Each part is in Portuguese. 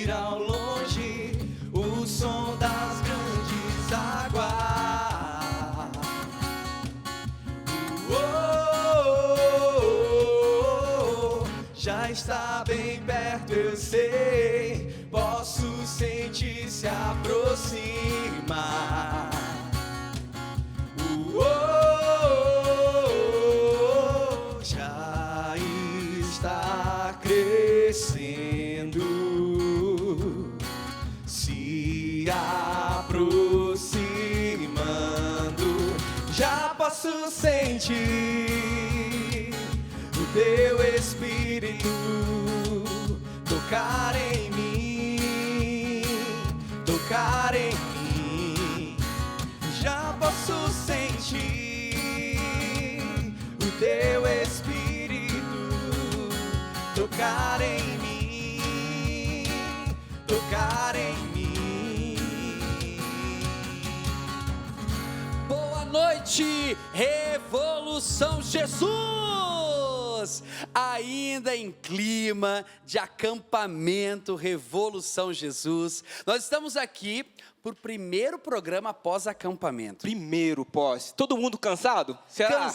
ouvir ao longe o som das grandes águas. Já está bem perto, eu sei, posso sentir se aproximar. Já está crescendo, se aproximando. Já posso sentir o teu Espírito tocar em mim, tocar em mim. Já posso sentir o teu Espírito tocar em mim, tocar em mim. Boa noite, Revolução Jesus! Ainda em clima de acampamento Revolução Jesus, nós estamos aqui por primeiro programa pós-acampamento. Primeiro pós. Todo mundo cansado? Será?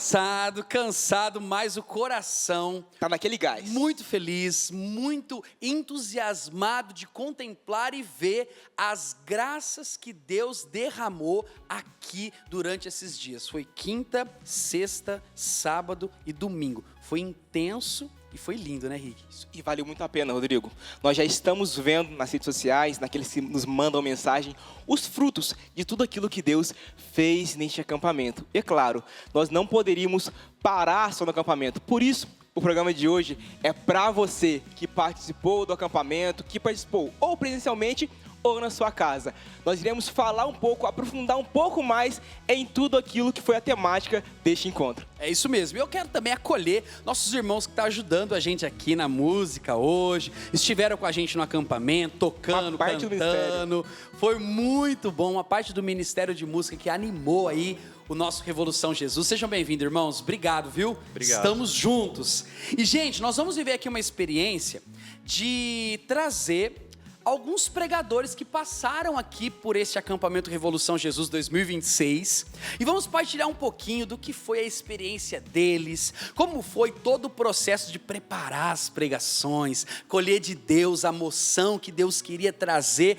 Cansado, mas o coração Tá naquele gás. muito feliz, muito entusiasmado de contemplar e ver as graças que Deus derramou aqui durante esses dias. Foi quinta, sexta, sábado e domingo. Foi intenso e foi lindo, né, Rick? E valeu muito a pena, Rodrigo. Nós já estamos vendo nas redes sociais, naqueles que nos mandam mensagem, os frutos de tudo aquilo que Deus fez neste acampamento. E é claro, nós não poderíamos parar só no acampamento. Por isso, o programa de hoje é para você que participou do acampamento, que participou ou presencialmente ou na sua casa. Nós iremos falar um pouco, aprofundar um pouco mais em tudo aquilo que foi a temática deste encontro. É isso mesmo. Eu quero também acolher nossos irmãos que estão ajudando a gente aqui na música hoje. Estiveram com a gente no acampamento, tocando, cantando. Foi muito bom. Uma parte do Ministério de Música que animou aí o nosso Revolução Jesus. Sejam bem-vindos, irmãos. Obrigado, viu? Obrigado. Estamos juntos. E, gente, nós vamos viver aqui uma experiência de trazer alguns pregadores que passaram aqui por este acampamento Revolução Jesus 2026 e vamos partilhar um pouquinho do que foi a experiência deles, como foi todo o processo de preparar as pregações, colher de Deus a moção que Deus queria trazer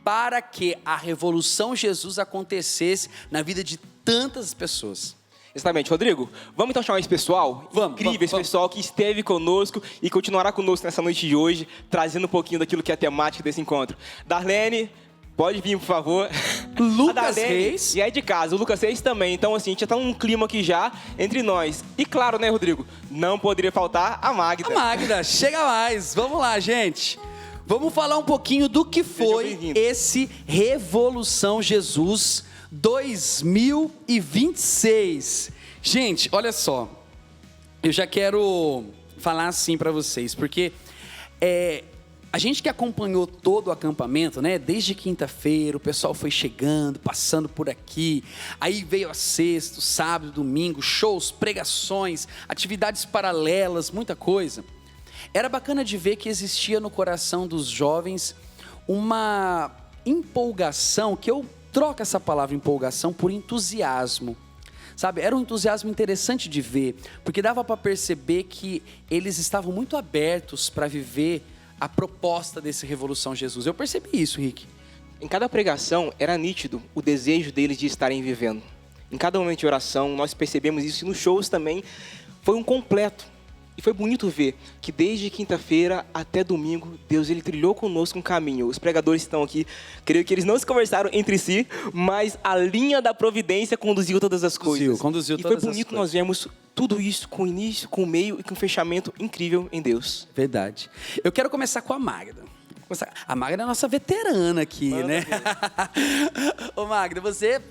para que a Revolução Jesus acontecesse na vida de tantas pessoas. Exatamente, Rodrigo. Vamos então chamar esse pessoal? Incrível, esse pessoal que esteve conosco e continuará conosco nessa noite de hoje, trazendo um pouquinho daquilo que é a temática desse encontro. Darlene, pode vir, por favor. Lucas Reis. E aí de casa, o Lucas Reis também. Então, assim, a gente já tá num clima aqui já entre nós. E claro, né, Rodrigo? Não poderia faltar a Magda. A Magda, chega mais. Vamos lá, gente. Vamos falar um pouquinho do que foi esse Revolução Jesus 2026. Gente, olha só, eu já quero falar assim para vocês, porque a gente que acompanhou todo o acampamento, né, desde quinta-feira, o pessoal foi chegando, passando por aqui, aí veio a sexta, sábado, domingo, shows, pregações, atividades paralelas, muita coisa. Era bacana de ver que existia no coração dos jovens uma empolgação, que eu troco essa palavra empolgação por entusiasmo, sabe? Era um entusiasmo interessante de ver, porque dava para perceber que eles estavam muito abertos para viver a proposta desse Revolução Jesus. Eu percebi isso, Rick. Em cada pregação era nítido o desejo deles de estarem vivendo. Em cada momento de oração nós percebemos isso, e nos shows também foi um completo. E foi bonito ver que desde quinta-feira até domingo, Deus ele trilhou conosco um caminho. Os pregadores estão aqui, creio que eles não se conversaram entre si, mas a linha da providência conduziu todas as coisas. Conduziu e todas foi bonito nós vemos tudo isso com início, com meio e com fechamento incrível em Deus. Verdade. Eu quero começar com a Magda. A Magda é a nossa veterana aqui, né? Ô Magda, Você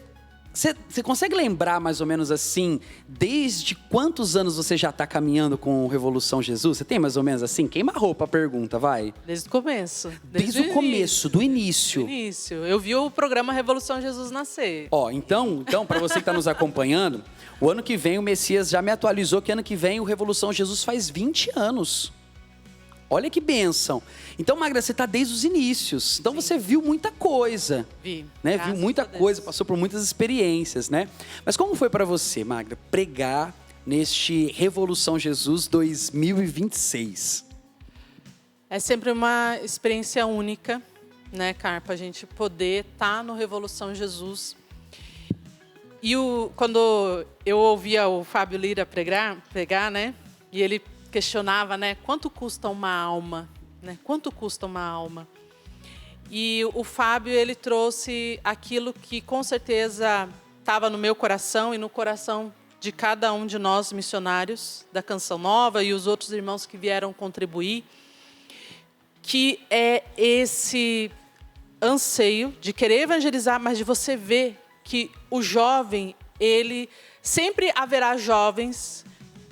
consegue lembrar mais ou menos assim, desde quantos anos você já está caminhando com o Revolução Jesus? Você tem mais ou menos assim? Queima a roupa a pergunta, vai. Desde o começo. Desde o começo, do início. Do início. Eu vi o programa Revolução Jesus nascer. Ó, então para você que está nos acompanhando, o ano que vem o Messias já me atualizou que ano que vem o Revolução Jesus faz 20 anos. Olha que bênção. Então, Magda, você está desde os inícios. Então, você viu muita coisa. Vi. Né? Viu Graças muita a Deus. coisa, passou por muitas experiências, né? Mas como foi para você, Magda, pregar neste Revolução Jesus 2026? É sempre uma experiência única, né, Carpa? A gente poder estar no Revolução Jesus. E quando eu ouvia o Fábio Lira pregar, né? E ele questionava, né? Quanto custa uma alma? Né? Quanto custa uma alma? E o Fábio, ele trouxe aquilo que com certeza estava no meu coração e no coração de cada um de nós missionários da Canção Nova e os outros irmãos que vieram contribuir, que é esse anseio de querer evangelizar, mas de você ver que o jovem, ele sempre haverá jovens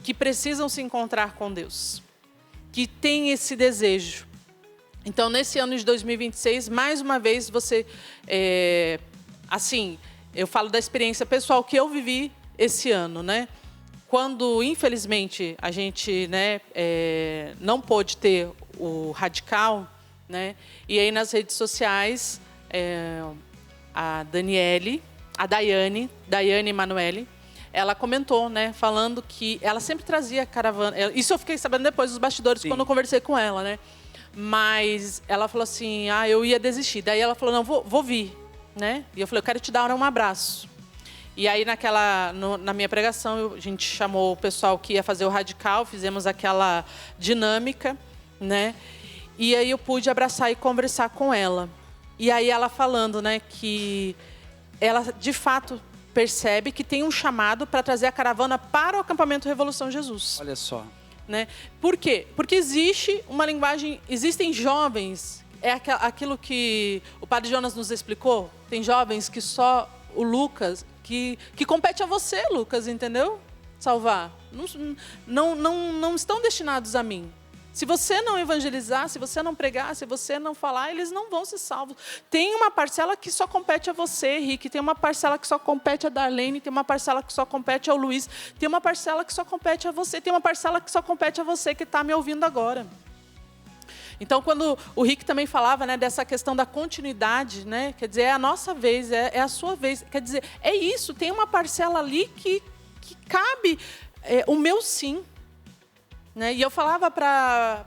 que precisam se encontrar com Deus, que tem esse desejo. Então, nesse ano de 2026, mais uma vez, você, assim, eu falo da experiência pessoal que eu vivi esse ano, né? Quando, infelizmente, a gente, né, não pôde ter o Radical, né? E aí nas redes sociais, a Daiane Emanuele, ela comentou, né, falando que ela sempre trazia caravana. Isso eu fiquei sabendo depois dos bastidores, Sim. quando eu conversei com ela, né? Mas ela falou assim, eu ia desistir. Daí ela falou, não, vou vir, né? E eu falei, eu quero te dar um abraço. E aí na minha pregação, a gente chamou o pessoal que ia fazer o Radical, fizemos aquela dinâmica, né? E aí eu pude abraçar e conversar com ela. E aí ela falando, né, que ela de fato percebe que tem um chamado para trazer a caravana para o acampamento Revolução Jesus. Olha só. Né? Por quê? Porque existe uma linguagem, existem jovens, aquilo que o Padre Jonas nos explicou, tem jovens que só o Lucas, que compete a você, Lucas, entendeu? Salvar. Não estão destinados a mim. Se você não evangelizar, se você não pregar, se você não falar, eles não vão ser salvos. Tem uma parcela que só compete a você, Rick. Tem uma parcela que só compete a Darlene. Tem uma parcela que só compete ao Luiz. Tem uma parcela que só compete a você. Tem uma parcela que só compete a você que está me ouvindo agora. Então, quando o Rick também falava, né, dessa questão da continuidade, né, quer dizer, é a nossa vez, é a sua vez. Quer dizer, é isso. Tem uma parcela ali que cabe o meu sim. Né? E eu falava para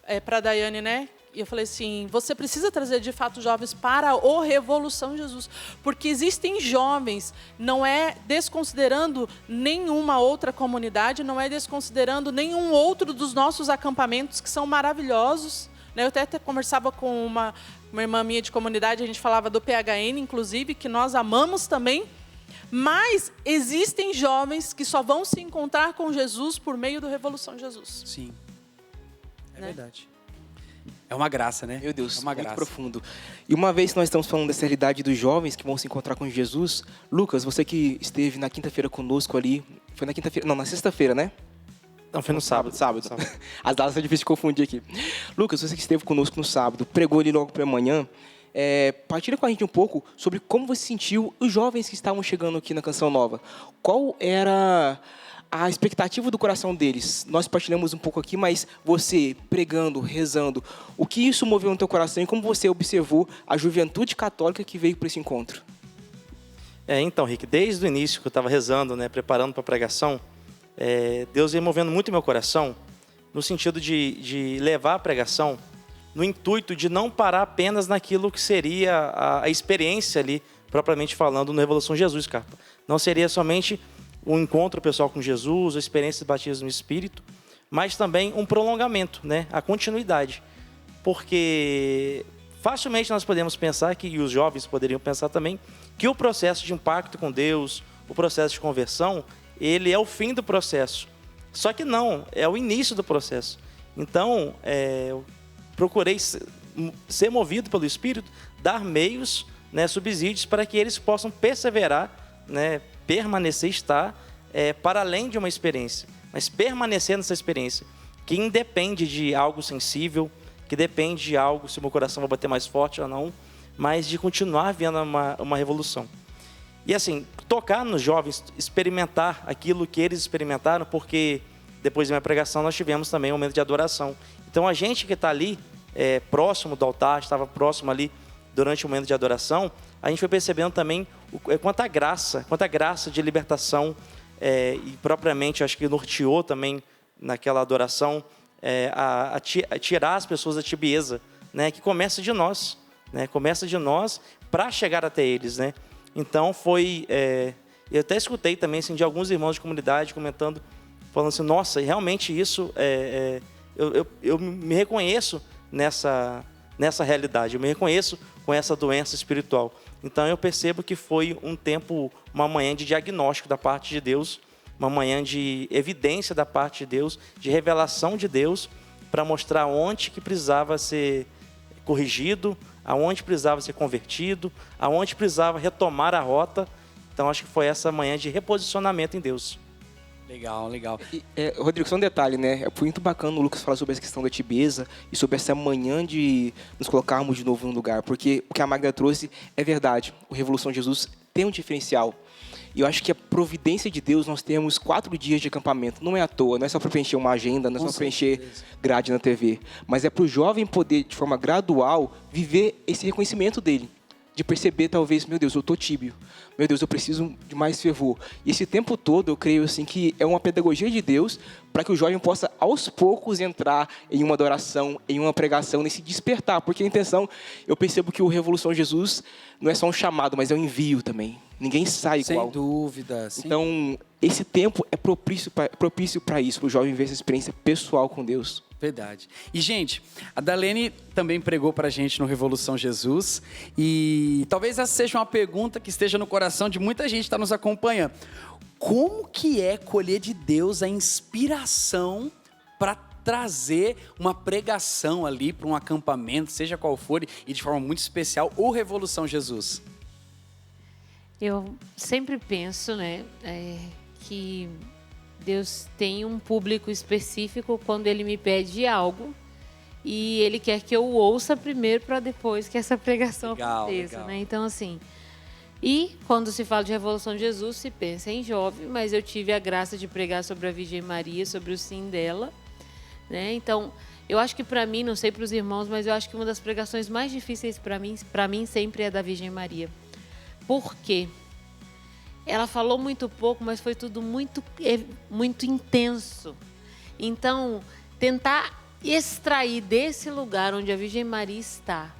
a Daiane, né? E eu falei assim, você precisa trazer de fato jovens para o Revolução Jesus. Porque existem jovens, não é desconsiderando nenhuma outra comunidade, não é desconsiderando nenhum outro dos nossos acampamentos que são maravilhosos. Né? Eu até conversava com uma irmã minha de comunidade, a gente falava do PHN, inclusive, que nós amamos também. Mas existem jovens que só vão se encontrar com Jesus por meio do Revolução Jesus. Sim. É Né? verdade. É uma graça, né? Meu Deus, é uma muito graça. profundo. E uma vez que nós estamos falando dessa realidade dos jovens que vão se encontrar com Jesus, Lucas, você que esteve na quinta-feira conosco ali, foi na quinta-feira, não, na sexta-feira, né? Não, foi no sábado. Sábado. As datas são difíceis de confundir aqui. Lucas, você que esteve conosco no sábado, pregou ali logo pela manhã, partilha com a gente um pouco sobre como você sentiu os jovens que estavam chegando aqui na Canção Nova. Qual era a expectativa do coração deles? Nós partilhamos um pouco aqui, mas você, pregando, rezando, o que isso moveu no teu coração e como você observou a juventude católica que veio para esse encontro? Então, Rick, desde o início que eu estava rezando, né, preparando para a pregação, Deus veio movendo muito meu coração no sentido de levar a pregação no intuito de não parar apenas naquilo que seria a experiência ali, propriamente falando, no Revolução Jesus, Carpa. Não seria somente um encontro pessoal com Jesus, a experiência de batismo no Espírito, mas também um prolongamento, né? A continuidade. Porque facilmente nós podemos pensar, e os jovens poderiam pensar também, que o processo de impacto com Deus, o processo de conversão, ele é o fim do processo. Só que não, é o início do processo. Então, eu procurei ser movido pelo Espírito, dar meios, né, subsídios para que eles possam perseverar, né, permanecer, estar para além de uma experiência, mas permanecer nessa experiência, que independe de algo sensível, que depende de algo, se o meu coração vai bater mais forte ou não, mas de continuar vendo uma revolução. E assim, tocar nos jovens, experimentar aquilo que eles experimentaram, porque depois da minha pregação, nós tivemos também um momento de adoração. Então, a gente que está ali, próximo do altar, estava próximo ali durante o momento de adoração, a gente foi percebendo também quanta graça de libertação, e propriamente, acho que norteou também naquela adoração, a tirar as pessoas da tibieza, né, que começa de nós, né, para chegar até eles, né. Então eu até escutei também assim, de alguns irmãos de comunidade comentando, falando assim, nossa, realmente isso, eu me reconheço nessa realidade, eu me reconheço com essa doença espiritual. Então eu percebo que foi um tempo, uma manhã de diagnóstico da parte de Deus, uma manhã de evidência da parte de Deus, de revelação de Deus, para mostrar onde que precisava ser corrigido, aonde precisava ser convertido, aonde precisava retomar a rota. Então acho que foi essa manhã de reposicionamento em Deus. Legal, legal. Rodrigo, só um detalhe, né? Foi muito bacana o Lucas falar sobre essa questão da tibieza e sobre essa manhã de nos colocarmos de novo no lugar, porque o que a Magda trouxe é verdade. O Revolução Jesus tem um diferencial. E eu acho que a providência de Deus, nós temos 4 dias de acampamento. Não é à toa, não é só para preencher uma agenda, não é só para preencher grade na TV. Mas é para o jovem poder, de forma gradual, viver esse reconhecimento dele. De perceber, talvez, meu Deus, eu estou tíbio. Meu Deus, eu preciso de mais fervor. E esse tempo todo, eu creio assim, que é uma pedagogia de Deus para que o jovem possa, aos poucos, entrar em uma adoração, em uma pregação, nesse despertar. Porque a intenção, eu percebo que o Revolução Jesus não é só um chamado, mas é um envio também. Ninguém sai igual. Sem dúvida. Então, esse tempo é propício para isso, para o jovem ver essa experiência pessoal com Deus. Verdade. E, gente, a Darlene também pregou pra gente no Revolução Jesus. E talvez essa seja uma pergunta que esteja no coração de muita gente que está nos acompanhando. Como que é colher de Deus a inspiração para trazer uma pregação ali para um acampamento, seja qual for, e de forma muito especial, o Revolução Jesus? Eu sempre penso, né, que Deus tem um público específico quando Ele me pede algo e Ele quer que eu ouça primeiro para depois que essa pregação aconteça, legal. né? Então, assim, e quando se fala de Revolução de Jesus, se pensa em jovem, mas eu tive a graça de pregar sobre a Virgem Maria, sobre o sim dela, né? Então, eu acho que para mim, não sei para os irmãos, mas eu acho que uma das pregações mais difíceis para mim sempre é da Virgem Maria. Por quê? Ela falou muito pouco, mas foi tudo muito intenso. Então, tentar extrair desse lugar onde a Virgem Maria está,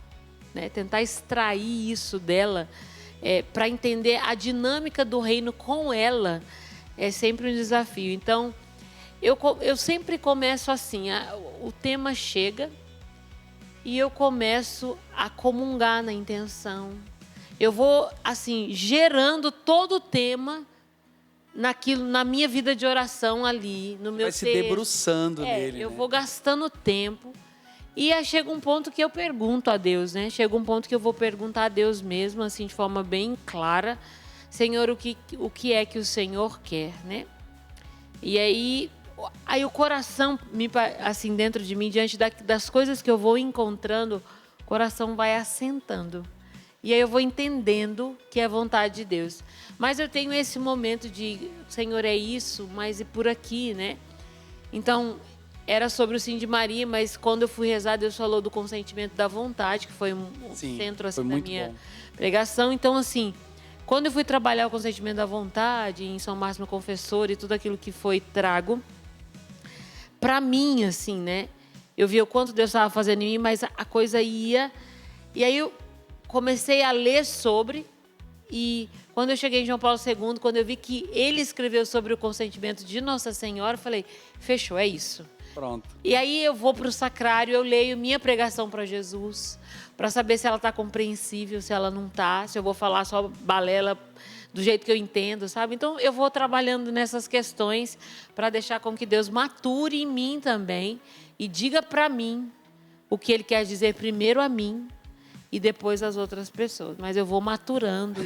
né? Tentar extrair isso dela, para entender a dinâmica do reino com ela, é sempre um desafio. Então, eu sempre começo assim, o tema chega e eu começo a comungar na intenção. Eu vou, assim, gerando todo o tema na minha vida de oração ali, no meu Vai se texto. debruçando nele, Eu né? vou gastando tempo. E aí chega um ponto que eu pergunto a Deus, né? Chega um ponto que eu vou perguntar a Deus mesmo, assim, de forma bem clara. Senhor, o que é que o Senhor quer, né? E aí o coração, assim, dentro de mim, diante das coisas que eu vou encontrando, o coração vai assentando. E aí eu vou entendendo que é a vontade de Deus. Mas eu tenho esse momento de, Senhor, é isso, mas é por aqui, né? Então, era sobre o sim de Maria, mas quando eu fui rezar, Deus falou do consentimento da vontade, que foi um centro assim, da minha pregação. Então, assim, quando eu fui trabalhar o consentimento da vontade, em São Máximo Confessor e tudo aquilo que foi trago, para mim, assim, né? Eu vi o quanto Deus estava fazendo em mim, mas a coisa ia... E aí eu comecei a ler sobre, e quando eu cheguei em João Paulo II, quando eu vi que ele escreveu sobre o consentimento de Nossa Senhora, eu falei, fechou, é isso. Pronto. E aí eu vou para o sacrário, eu leio minha pregação para Jesus, para saber se ela está compreensível, se ela não está, se eu vou falar só balela do jeito que eu entendo, sabe? Então eu vou trabalhando nessas questões para deixar com que Deus mature em mim também e diga para mim o que Ele quer dizer primeiro a mim, e depois as outras pessoas. Mas eu vou maturando.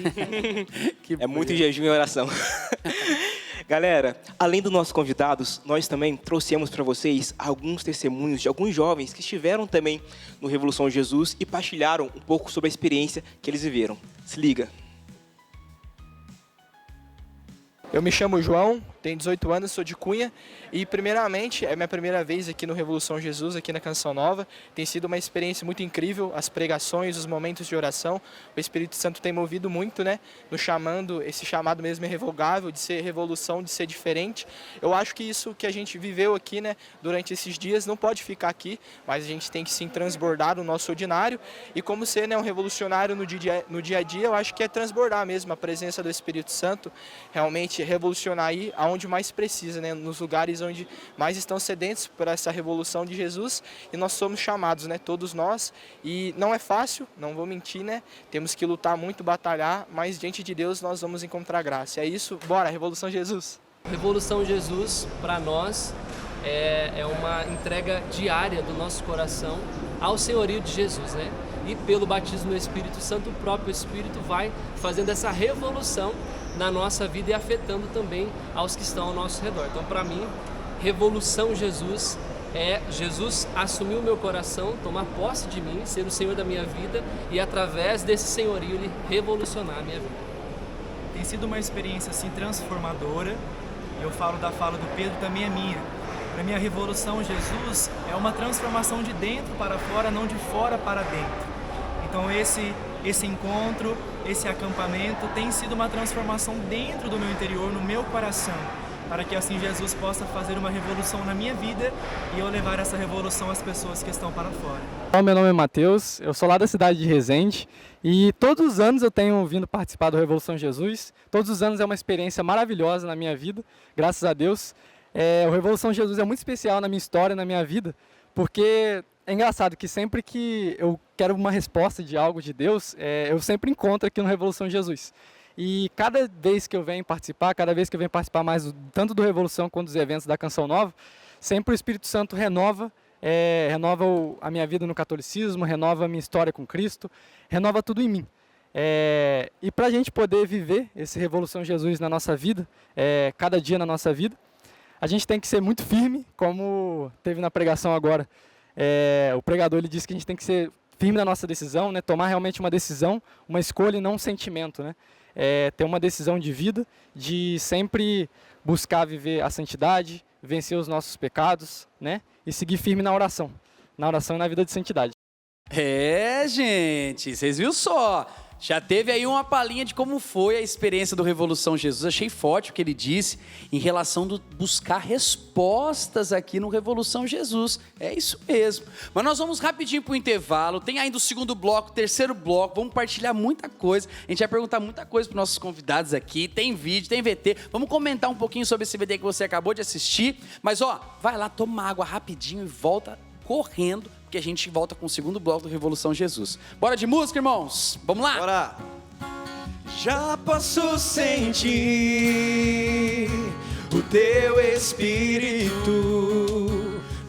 É muito jejum e oração. Galera, além dos nossos convidados, nós também trouxemos para vocês alguns testemunhos de alguns jovens que estiveram também no Revolução Jesus e partilharam um pouco sobre a experiência que eles viveram. Se liga. Eu me chamo João, tenho 18 anos, sou de Cunha e, primeiramente, é minha primeira vez aqui no Revolução Jesus, aqui na Canção Nova. Tem sido uma experiência muito incrível, as pregações, os momentos de oração. O Espírito Santo tem movido muito, né, nos chamando, esse chamado mesmo é revogável, de ser revolução, de ser diferente. Eu acho que isso que a gente viveu aqui, né, durante esses dias não pode ficar aqui, mas a gente tem que sim transbordar o nosso ordinário. E como ser, né, um revolucionário no dia a dia, eu acho que é transbordar mesmo a presença do Espírito Santo, realmente revolucionar aí aonde mais precisa, né, nos lugares onde mais estão sedentos por essa revolução de Jesus, e nós somos chamados, né, todos nós, e não é fácil, não vou mentir, né, temos que lutar muito, batalhar, mas diante de Deus nós vamos encontrar graça. É isso, bora, Revolução Jesus! Revolução Jesus, para nós, é uma entrega diária do nosso coração ao senhorio de Jesus, né? E pelo batismo no Espírito Santo, o próprio Espírito vai fazendo essa revolução na nossa vida e afetando também aos que estão ao nosso redor. Então, para mim, Revolução Jesus é Jesus assumir o meu coração, tomar posse de mim, ser o Senhor da minha vida e, através desse senhorio, Ele revolucionar a minha vida. Tem sido uma experiência assim transformadora. Eu falo da fala do Pedro, também é minha. Para mim, a Revolução Jesus é uma transformação de dentro para fora, não de fora para dentro. Então esse encontro, esse acampamento tem sido uma transformação dentro do meu interior, no meu coração, para que assim Jesus possa fazer uma revolução na minha vida e eu levar essa revolução às pessoas que estão para fora. Meu nome é Matheus, eu sou lá da cidade de Resende e todos os anos eu tenho vindo participar do Revolução Jesus. Todos os anos é uma experiência maravilhosa na minha vida, graças a Deus. O Revolução Jesus é muito especial na minha história, na minha vida, porque é engraçado que sempre que eu quero uma resposta de algo de Deus, eu sempre encontro aqui no Revolução Jesus. E cada vez que eu venho participar, mais tanto do Revolução quanto dos eventos da Canção Nova, sempre o Espírito Santo renova a minha vida no catolicismo, renova a minha história com Cristo, renova tudo em mim. E para a gente poder viver esse Revolução Jesus na nossa vida, cada dia na nossa vida, a gente tem que ser muito firme, como teve na pregação agora. O pregador ele disse que a gente tem que ser firme na nossa decisão, né? Tomar realmente uma decisão, uma escolha e não um sentimento, né? Ter uma decisão de vida, de sempre buscar viver a santidade, vencer os nossos pecados, né? E seguir firme na oração e na vida de santidade. Gente, vocês viram só? Já teve aí uma palhinha de como foi a experiência do Revolução Jesus. Achei forte o que ele disse em relação do buscar respostas aqui no Revolução Jesus. É isso mesmo. Mas nós vamos rapidinho para o intervalo. Tem ainda o segundo bloco, o terceiro bloco. Vamos partilhar muita coisa. A gente vai perguntar muita coisa para os nossos convidados aqui. Tem vídeo, tem VT. Vamos comentar um pouquinho sobre esse VT que você acabou de assistir. Mas vai lá, toma água rapidinho e volta correndo, que a gente volta com o segundo bloco do Revolução Jesus. Bora de música, irmãos? Vamos lá? Bora! Já posso sentir o teu Espírito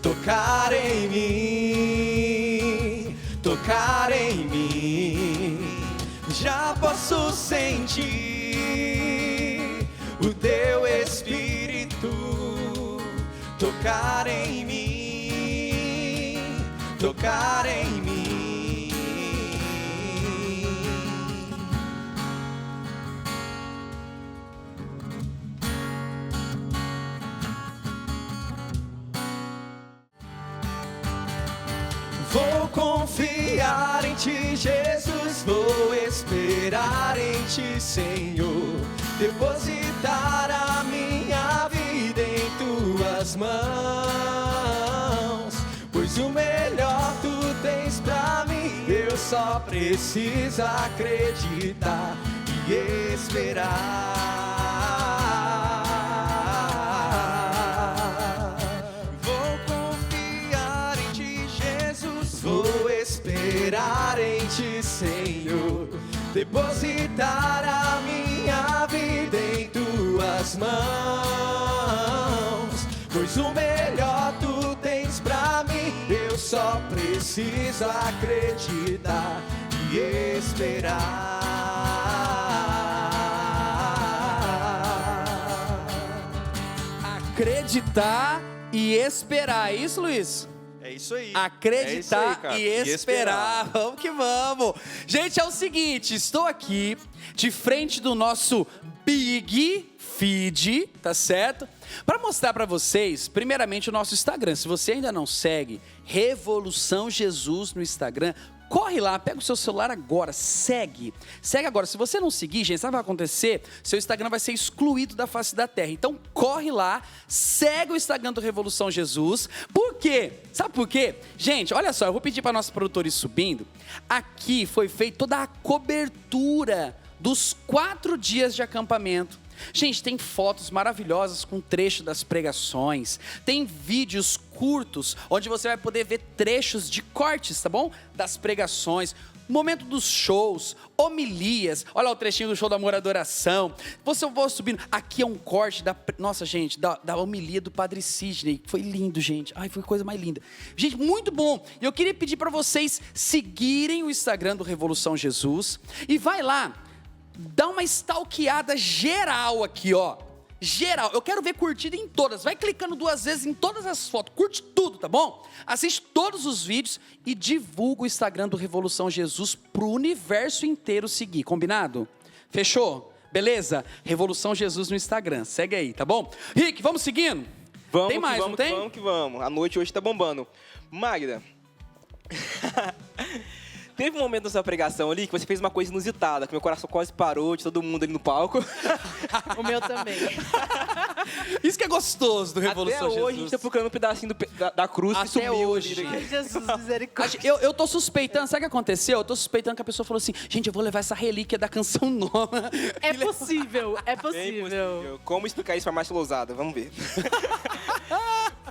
tocar em mim, tocar em mim. Já posso sentir o teu Espírito tocar em mim, tocar em mim. Vou confiar em ti, Jesus, vou esperar em ti, Senhor, depositar a minha vida em tuas mãos, pois o melhor tu tens pra mim, eu só preciso acreditar e esperar. Vou confiar em ti, Jesus, vou esperar em ti, Senhor, depositar a minha vida em tuas mãos, pois o melhor tu tens pra mim, eu só preciso acreditar e esperar. Acreditar e esperar. É isso, Luiz? É isso aí. Acreditar cara. e esperar. Vamos que vamos. Gente, é o seguinte, estou aqui de frente do nosso Big feed, tá certo? Para mostrar para vocês, primeiramente, o nosso Instagram. Se você ainda não segue Revolução Jesus no Instagram, corre lá, pega o seu celular agora, segue agora. Se você não seguir, gente, sabe o que vai acontecer? Seu Instagram vai ser excluído da face da terra. Então corre lá, segue o Instagram do Revolução Jesus. Por quê? Sabe por quê? Gente, olha só, eu vou pedir para nossa produtora ir subindo. Aqui foi feita toda a cobertura dos 4 dias de acampamento. Gente, tem fotos maravilhosas com trecho das pregações, tem vídeos curtos, onde você vai poder ver trechos de cortes, tá bom? Das pregações, momento dos shows, homilias, olha o trechinho do show da Amor e Adoração, você vai subindo, aqui é um corte nossa gente, da homilia do Padre Sidney, foi lindo, gente, ai, foi a coisa mais linda. Gente, muito bom, e eu queria pedir para vocês seguirem o Instagram do Revolução Jesus, e vai lá, dá uma stalkeada geral aqui, ó. Geral. Eu quero ver curtida em todas. Vai clicando 2 vezes em todas as fotos. Curte tudo, tá bom? Assiste todos os vídeos e divulga o Instagram do Revolução Jesus pro universo inteiro seguir. Combinado? Fechou? Beleza? Revolução Jesus no Instagram. Segue aí, tá bom? Rick, vamos seguindo? Vamos, tem mais, não tem? Vamos que vamos. A noite hoje tá bombando. Magda... Teve um momento na sua pregação ali que você fez uma coisa inusitada, que meu coração quase parou de todo mundo ali no palco. O meu também. Isso que é gostoso do Revolução Jesus. Até hoje a gente tá procurando um pedacinho da cruz que Até sumiu hoje. ali. Ai, Jesus, misericórdia. Eu tô suspeitando, sabe o que aconteceu? Eu tô suspeitando que a pessoa falou assim, gente, eu vou levar essa relíquia da canção nova. É possível, é Bem possível. possível. Como explicar isso para Márcia Lousada? Vamos ver.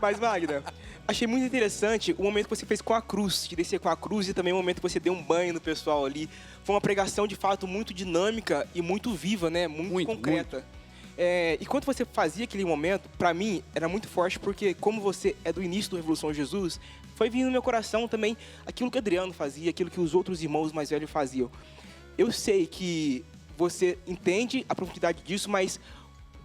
Mas, Magda, achei muito interessante o momento que você fez com a cruz, de descer com a cruz e também o momento que você deu um banho no pessoal ali. Foi uma pregação, de fato, muito dinâmica e muito viva, né? Muito concreta. E quando você fazia aquele momento, para mim, era muito forte, porque como você é do início do Revolução Jesus, foi vindo no meu coração também aquilo que o Adriano fazia, aquilo que os outros irmãos mais velhos faziam. Eu sei que você entende a profundidade disso, mas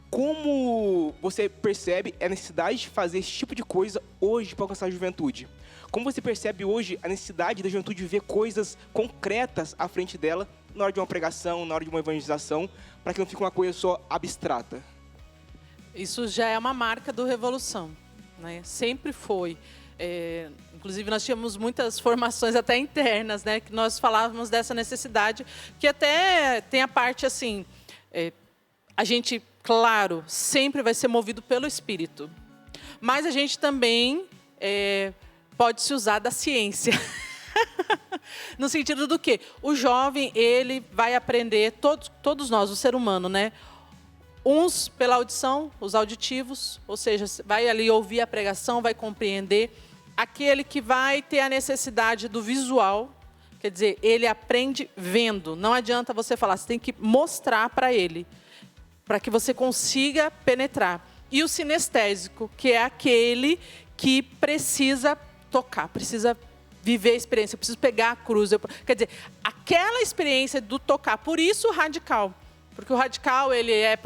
como você percebe a necessidade de fazer esse tipo de coisa hoje para alcançar a juventude? Como você percebe hoje a necessidade da juventude de ver coisas concretas à frente dela na hora de uma pregação, na hora de uma evangelização, para que não fique uma coisa só abstrata? Isso já é uma marca do Revolução, né? Sempre foi. Inclusive, nós tínhamos muitas formações até internas, né? Que nós falávamos dessa necessidade, que até tem a parte assim, a gente, claro, sempre vai ser movido pelo Espírito, mas a gente também pode se usar da ciência. No sentido do quê? O jovem, ele vai aprender, todos nós, o ser humano, né? Uns pela audição, os auditivos, ou seja, vai ali ouvir a pregação, vai compreender. Aquele que vai ter a necessidade do visual, quer dizer, ele aprende vendo. Não adianta você falar, você tem que mostrar para ele, para que você consiga penetrar. E o sinestésico, que é aquele que precisa tocar, precisa viver a experiência, eu preciso pegar a cruz. Quer dizer, aquela experiência do tocar. Por isso o radical. Porque o radical, ele é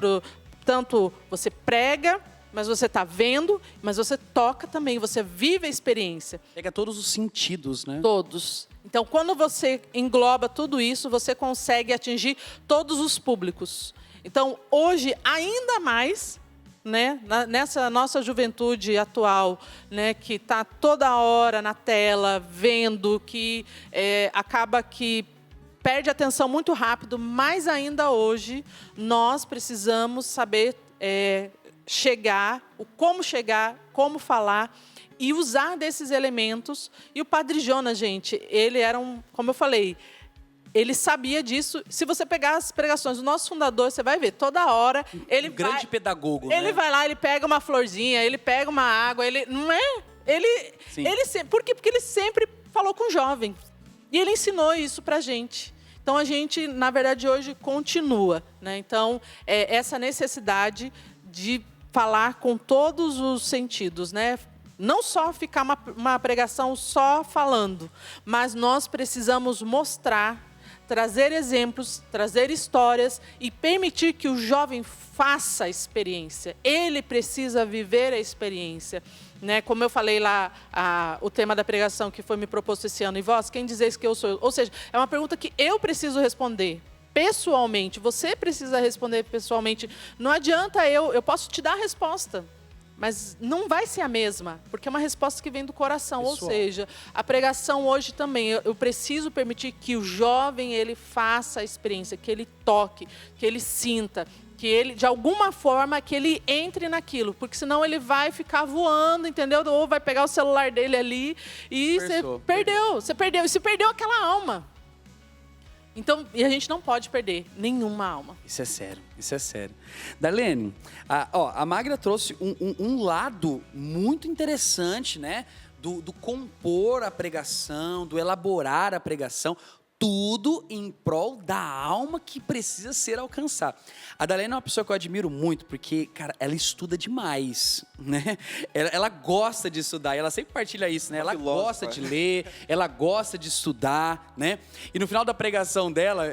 tanto você prega, mas você está vendo, mas você toca também, você vive a experiência. Pega todos os sentidos, né? Todos. Então, quando você engloba tudo isso, você consegue atingir todos os públicos. Então, hoje, ainda mais, né, nessa nossa juventude atual, né, que está toda hora na tela, vendo, que acaba que perde a atenção muito rápido, mas ainda hoje nós precisamos saber chegar, como falar e usar desses elementos. E o Padre Jonas, gente, ele era como eu falei, ele sabia disso. Se você pegar as pregações do nosso fundador, você vai ver, toda hora ele grande pedagogo, ele né? vai lá, ele pega uma florzinha, ele pega uma água, ele não é? Por quê? Porque ele sempre falou com jovens. E ele ensinou isso pra gente. Então a gente, na verdade, hoje continua, né? Então, essa necessidade de falar com todos os sentidos, né? Não só ficar uma pregação só falando, mas nós precisamos mostrar, trazer exemplos, trazer histórias e permitir que o jovem faça a experiência. Ele precisa viver a experiência, né? Como eu falei lá, o tema da pregação que foi me proposto esse ano, e vós, quem dizeis que eu sou? Ou seja, é uma pergunta que eu preciso responder. pessoalmente. Você precisa responder pessoalmente. Não adianta eu posso te dar a resposta, mas não vai ser a mesma, porque é uma resposta que vem do coração. Pessoal. Ou seja, a pregação hoje também, eu preciso permitir que o jovem ele faça a experiência, que ele toque, que ele sinta, que ele, de alguma forma, que ele entre naquilo, porque senão ele vai ficar voando, entendeu? Ou vai pegar o celular dele ali e você perdeu. E se perdeu aquela alma. Então, e a gente não pode perder nenhuma alma. Isso é sério, isso é sério. Darlene, a Magda trouxe um lado muito interessante, né? Do compor a pregação, do elaborar a pregação, tudo em prol da alma que precisa ser alcançada. A Darlene é uma pessoa que eu admiro muito, porque, cara, ela estuda demais, né? Ela gosta de estudar, e ela sempre partilha isso, né? Ela gosta de ler, ela gosta de estudar, né? E no final da pregação dela,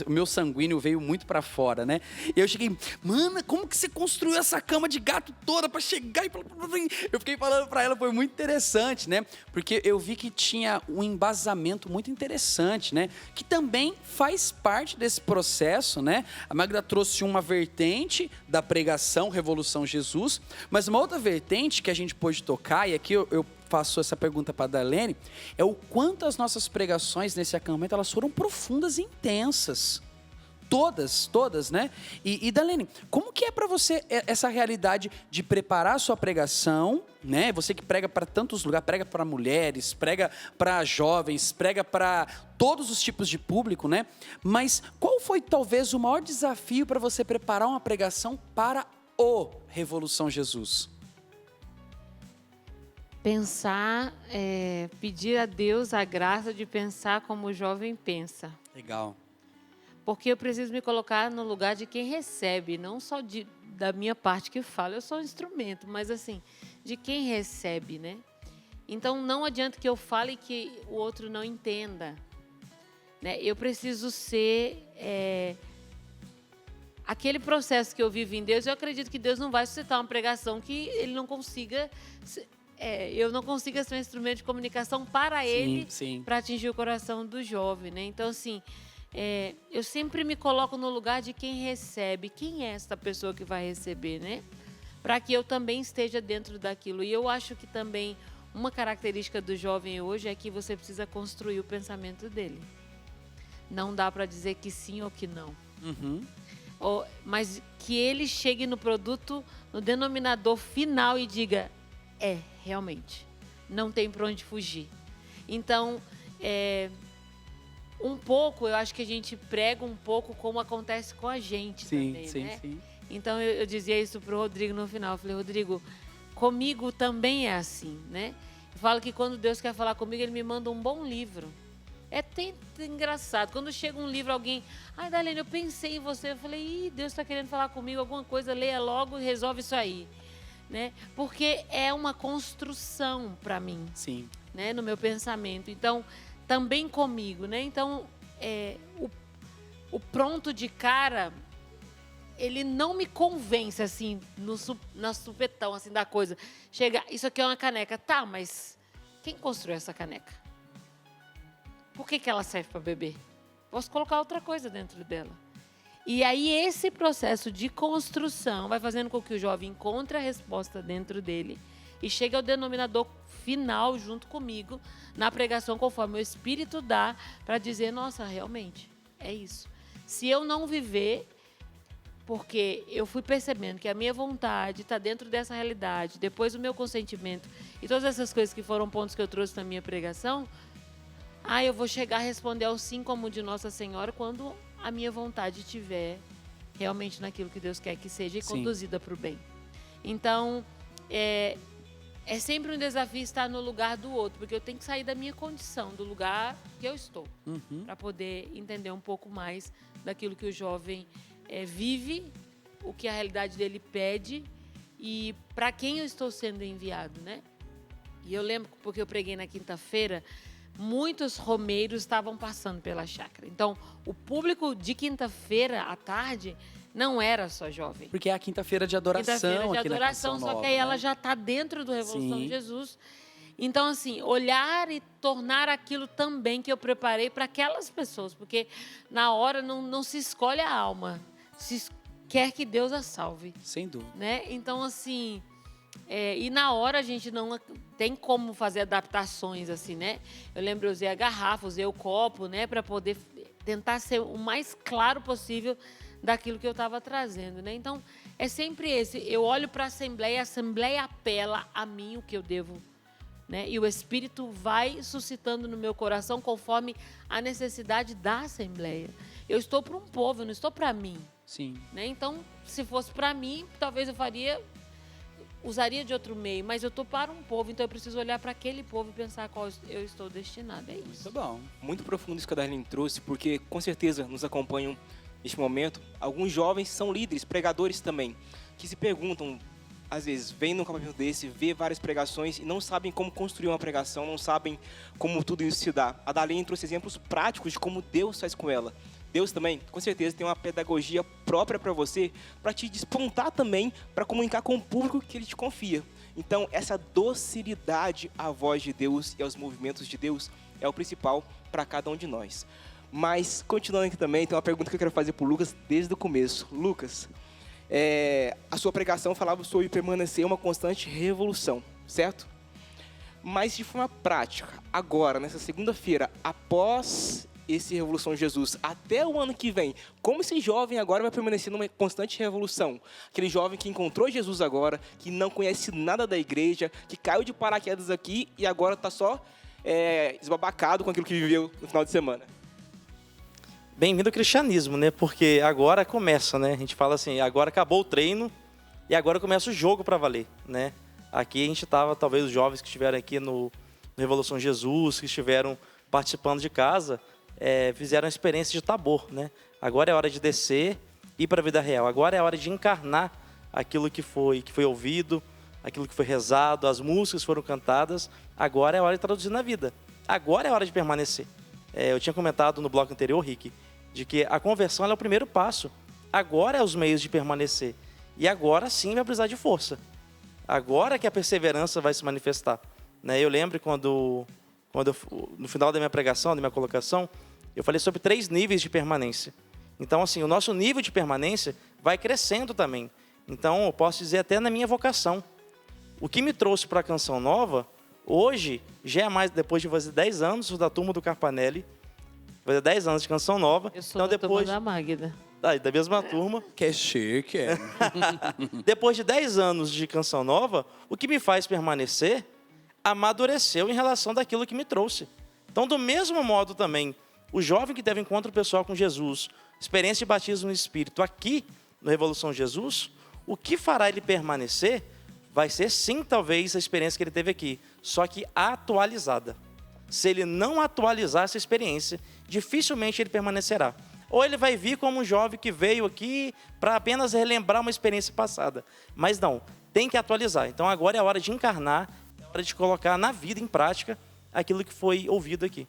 o meu sanguíneo veio muito pra fora, né? E eu cheguei, mana, como que você construiu essa cama de gato toda pra chegar e... Eu fiquei falando pra ela, foi muito interessante, né? Porque eu vi que tinha um embasamento muito interessante, né? Que também faz parte desse processo, né? A Magda trouxe uma vertente da pregação Revolução Jesus, mas uma outra vertente que a gente pôde tocar, e aqui eu faço essa pergunta para a Darlene, é o quanto as nossas pregações nesse acampamento, elas foram profundas e intensas. Todas, né? E Darlene, como que é para você essa realidade de preparar a sua pregação, né? Você que prega para tantos lugares, prega para mulheres, prega para jovens, prega para todos os tipos de público, né? Mas qual foi talvez o maior desafio para você preparar uma pregação para o Revolução Jesus? Pensar, pedir a Deus a graça de pensar como o jovem pensa. Legal. Porque eu preciso me colocar no lugar de quem recebe, não só da minha parte que fala, eu sou um instrumento, mas assim, de quem recebe, né? Então, não adianta que eu fale e que o outro não entenda, né? Eu preciso ser aquele processo que eu vivo em Deus. Eu acredito que Deus não vai suscitar uma pregação que ele não consiga... eu não consiga ser um instrumento de comunicação para ele, para atingir o coração do jovem, né? Então, assim... eu sempre me coloco no lugar de quem recebe. Quem é essa pessoa que vai receber, né? Para que eu também esteja dentro daquilo. E eu acho que também uma característica do jovem hoje é que você precisa construir o pensamento dele. Não dá para dizer que sim ou que não. Uhum. Mas que ele chegue no produto, no denominador final e diga, realmente, não tem para onde fugir. Então, um pouco, eu acho que a gente prega um pouco como acontece com a gente também, né? Sim. Então, eu dizia isso pro Rodrigo no final. Eu falei, Rodrigo, comigo também é assim, né? Eu falo que quando Deus quer falar comigo, Ele me manda um bom livro. É até engraçado. Quando chega um livro, alguém... Ai, Darlene, eu pensei em você. Eu falei, Deus está querendo falar comigo alguma coisa, leia logo e resolve isso aí. Né? Porque é uma construção para mim. Sim. Né? No meu pensamento. Então... também comigo, né? Então, o pronto de cara, ele não me convence, assim, na supetão, assim, da coisa. Chega, isso aqui é uma caneca. Tá, mas quem construiu essa caneca? Por que ela serve para beber? Posso colocar outra coisa dentro dela. E aí, esse processo de construção vai fazendo com que o jovem encontre a resposta dentro dele e chegue ao denominador final junto comigo na pregação conforme o Espírito dá para dizer, nossa, realmente, é isso. Se eu não viver, porque eu fui percebendo que a minha vontade está dentro dessa realidade, depois o meu consentimento e todas essas coisas que foram pontos que eu trouxe na minha pregação, eu vou chegar a responder ao sim como de Nossa Senhora quando a minha vontade estiver realmente naquilo que Deus quer que seja e conduzida para o bem. Então, é sempre um desafio estar no lugar do outro, porque eu tenho que sair da minha condição, do lugar que eu estou, para poder entender um pouco mais daquilo que o jovem vive, o que a realidade dele pede e para quem eu estou sendo enviado, né? E eu lembro, porque eu preguei na quinta-feira, muitos romeiros estavam passando pela chácara. Então, o público de quinta-feira à tarde não era só jovem. Porque é a quinta-feira de adoração. Quinta-feira de aqui adoração, na só Nova, que aí né? ela já está dentro do Revolução de Jesus. Então, assim, olhar e tornar aquilo também que eu preparei para aquelas pessoas, porque na hora não se escolhe a alma, quer que Deus a salve. Sem dúvida. Né? Então, assim, e na hora a gente não tem como fazer adaptações, assim, né? Eu lembro, eu usei a garrafa, usei o copo, né? Para poder tentar ser o mais claro possível daquilo que eu estava trazendo, né? Então, é sempre eu olho para a Assembleia apela a mim o que eu devo, né? E o Espírito vai suscitando no meu coração conforme a necessidade da Assembleia. Eu estou para um povo, eu não estou para mim. Sim. Né? Então, se fosse para mim, talvez eu usaria de outro meio, mas eu estou para um povo, então eu preciso olhar para aquele povo e pensar qual eu estou destinado. É isso. Muito bom. Muito profundo isso que a Darlene trouxe, porque com certeza nos acompanham neste momento. Alguns jovens são líderes, pregadores também, que se perguntam, às vezes, vêm num campamento desse, vê várias pregações e não sabem como construir uma pregação, não sabem como tudo isso se dá. A Darlene trouxe exemplos práticos de como Deus faz com ela. Deus também, com certeza, tem uma pedagogia própria para você, para te despontar também, para comunicar com o público que Ele te confia. Então, essa docilidade à voz de Deus e aos movimentos de Deus é o principal para cada um de nós. Mas, continuando aqui também, tem uma pergunta que eu quero fazer para o Lucas desde o começo. Lucas, a sua pregação falava sobre permanecer uma constante revolução, certo? Mas de forma prática, agora, nessa segunda-feira, após esse Revolução Jesus, até o ano que vem, como esse jovem agora vai permanecer numa constante revolução? Aquele jovem que encontrou Jesus agora, que não conhece nada da igreja, que caiu de paraquedas aqui e agora está só esbabacado com aquilo que viveu no final de semana. Bem-vindo ao cristianismo, né? Porque agora começa, né? A gente fala assim, agora acabou o treino e agora começa o jogo para valer, né? Aqui a gente estava, talvez os jovens que estiveram aqui no Revolução Jesus, que estiveram participando de casa, fizeram a experiência de Tabor, né? Agora é hora de descer e ir para a vida real. Agora é hora de encarnar aquilo que foi ouvido, aquilo que foi rezado, as músicas foram cantadas. Agora é hora de traduzir na vida. Agora é hora de permanecer. Eu tinha comentado no bloco anterior, Rick, de que a conversão é o primeiro passo. Agora é os meios de permanecer. E agora sim vai precisar de força. Agora que a perseverança vai se manifestar. Né? Eu lembro quando no final da minha pregação, da minha colocação, eu falei sobre 3 níveis de permanência. Então, assim, o nosso nível de permanência vai crescendo também. Então, eu posso dizer até na minha vocação. O que me trouxe para a Canção Nova, hoje, já é mais, depois de fazer 10 anos, sou da turma do Carpanelli, fazer 10 anos de Canção Nova. Eu sou da turma da Magda. Da mesma turma. Que é chique, é. Depois de 10 anos de Canção Nova, o que me faz permanecer amadureceu em relação daquilo que me trouxe. Então, do mesmo modo também, o jovem que teve encontro pessoal com Jesus, experiência de batismo no Espírito aqui no Revolução Jesus, o que fará ele permanecer vai ser sim, talvez, a experiência que ele teve aqui, só que atualizada. Se ele não atualizar essa experiência, dificilmente ele permanecerá. Ou ele vai vir como um jovem que veio aqui para apenas relembrar uma experiência passada. Mas não, tem que atualizar. Então agora é a hora de encarnar, é a hora de colocar na vida, em prática, aquilo que foi ouvido aqui.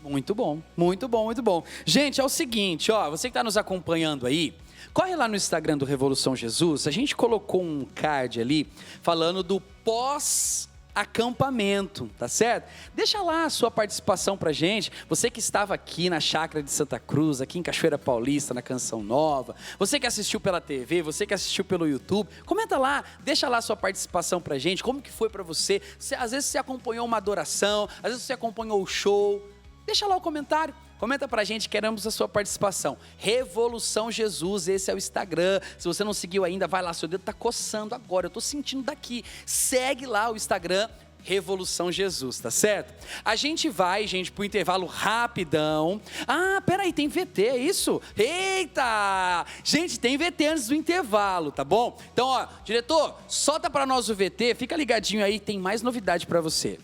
Muito bom, muito bom, muito bom. Gente, é o seguinte, ó, você que está nos acompanhando aí, corre lá no Instagram do Revolução Jesus, a gente colocou um card ali falando do pós-acampamento, tá certo? Deixa lá a sua participação pra gente, você que estava aqui na Chácara de Santa Cruz, aqui em Cachoeira Paulista, na Canção Nova, você que assistiu pela TV, você que assistiu pelo YouTube, comenta lá, deixa lá a sua participação pra gente, como que foi pra você, às vezes você acompanhou uma adoração, às vezes você acompanhou o show, deixa lá o comentário, comenta pra gente, queremos a sua participação. Revolução Jesus, esse é o Instagram. Se você não seguiu ainda, vai lá, seu dedo tá coçando agora, eu tô sentindo daqui. Segue lá o Instagram, Revolução Jesus, tá certo? A gente vai, gente, pro intervalo rapidão. Ah, peraí, tem VT, é isso? Eita! Gente, tem VT antes do intervalo, tá bom? Então, ó, diretor, solta pra nós o VT, fica ligadinho aí, tem mais novidade pra você.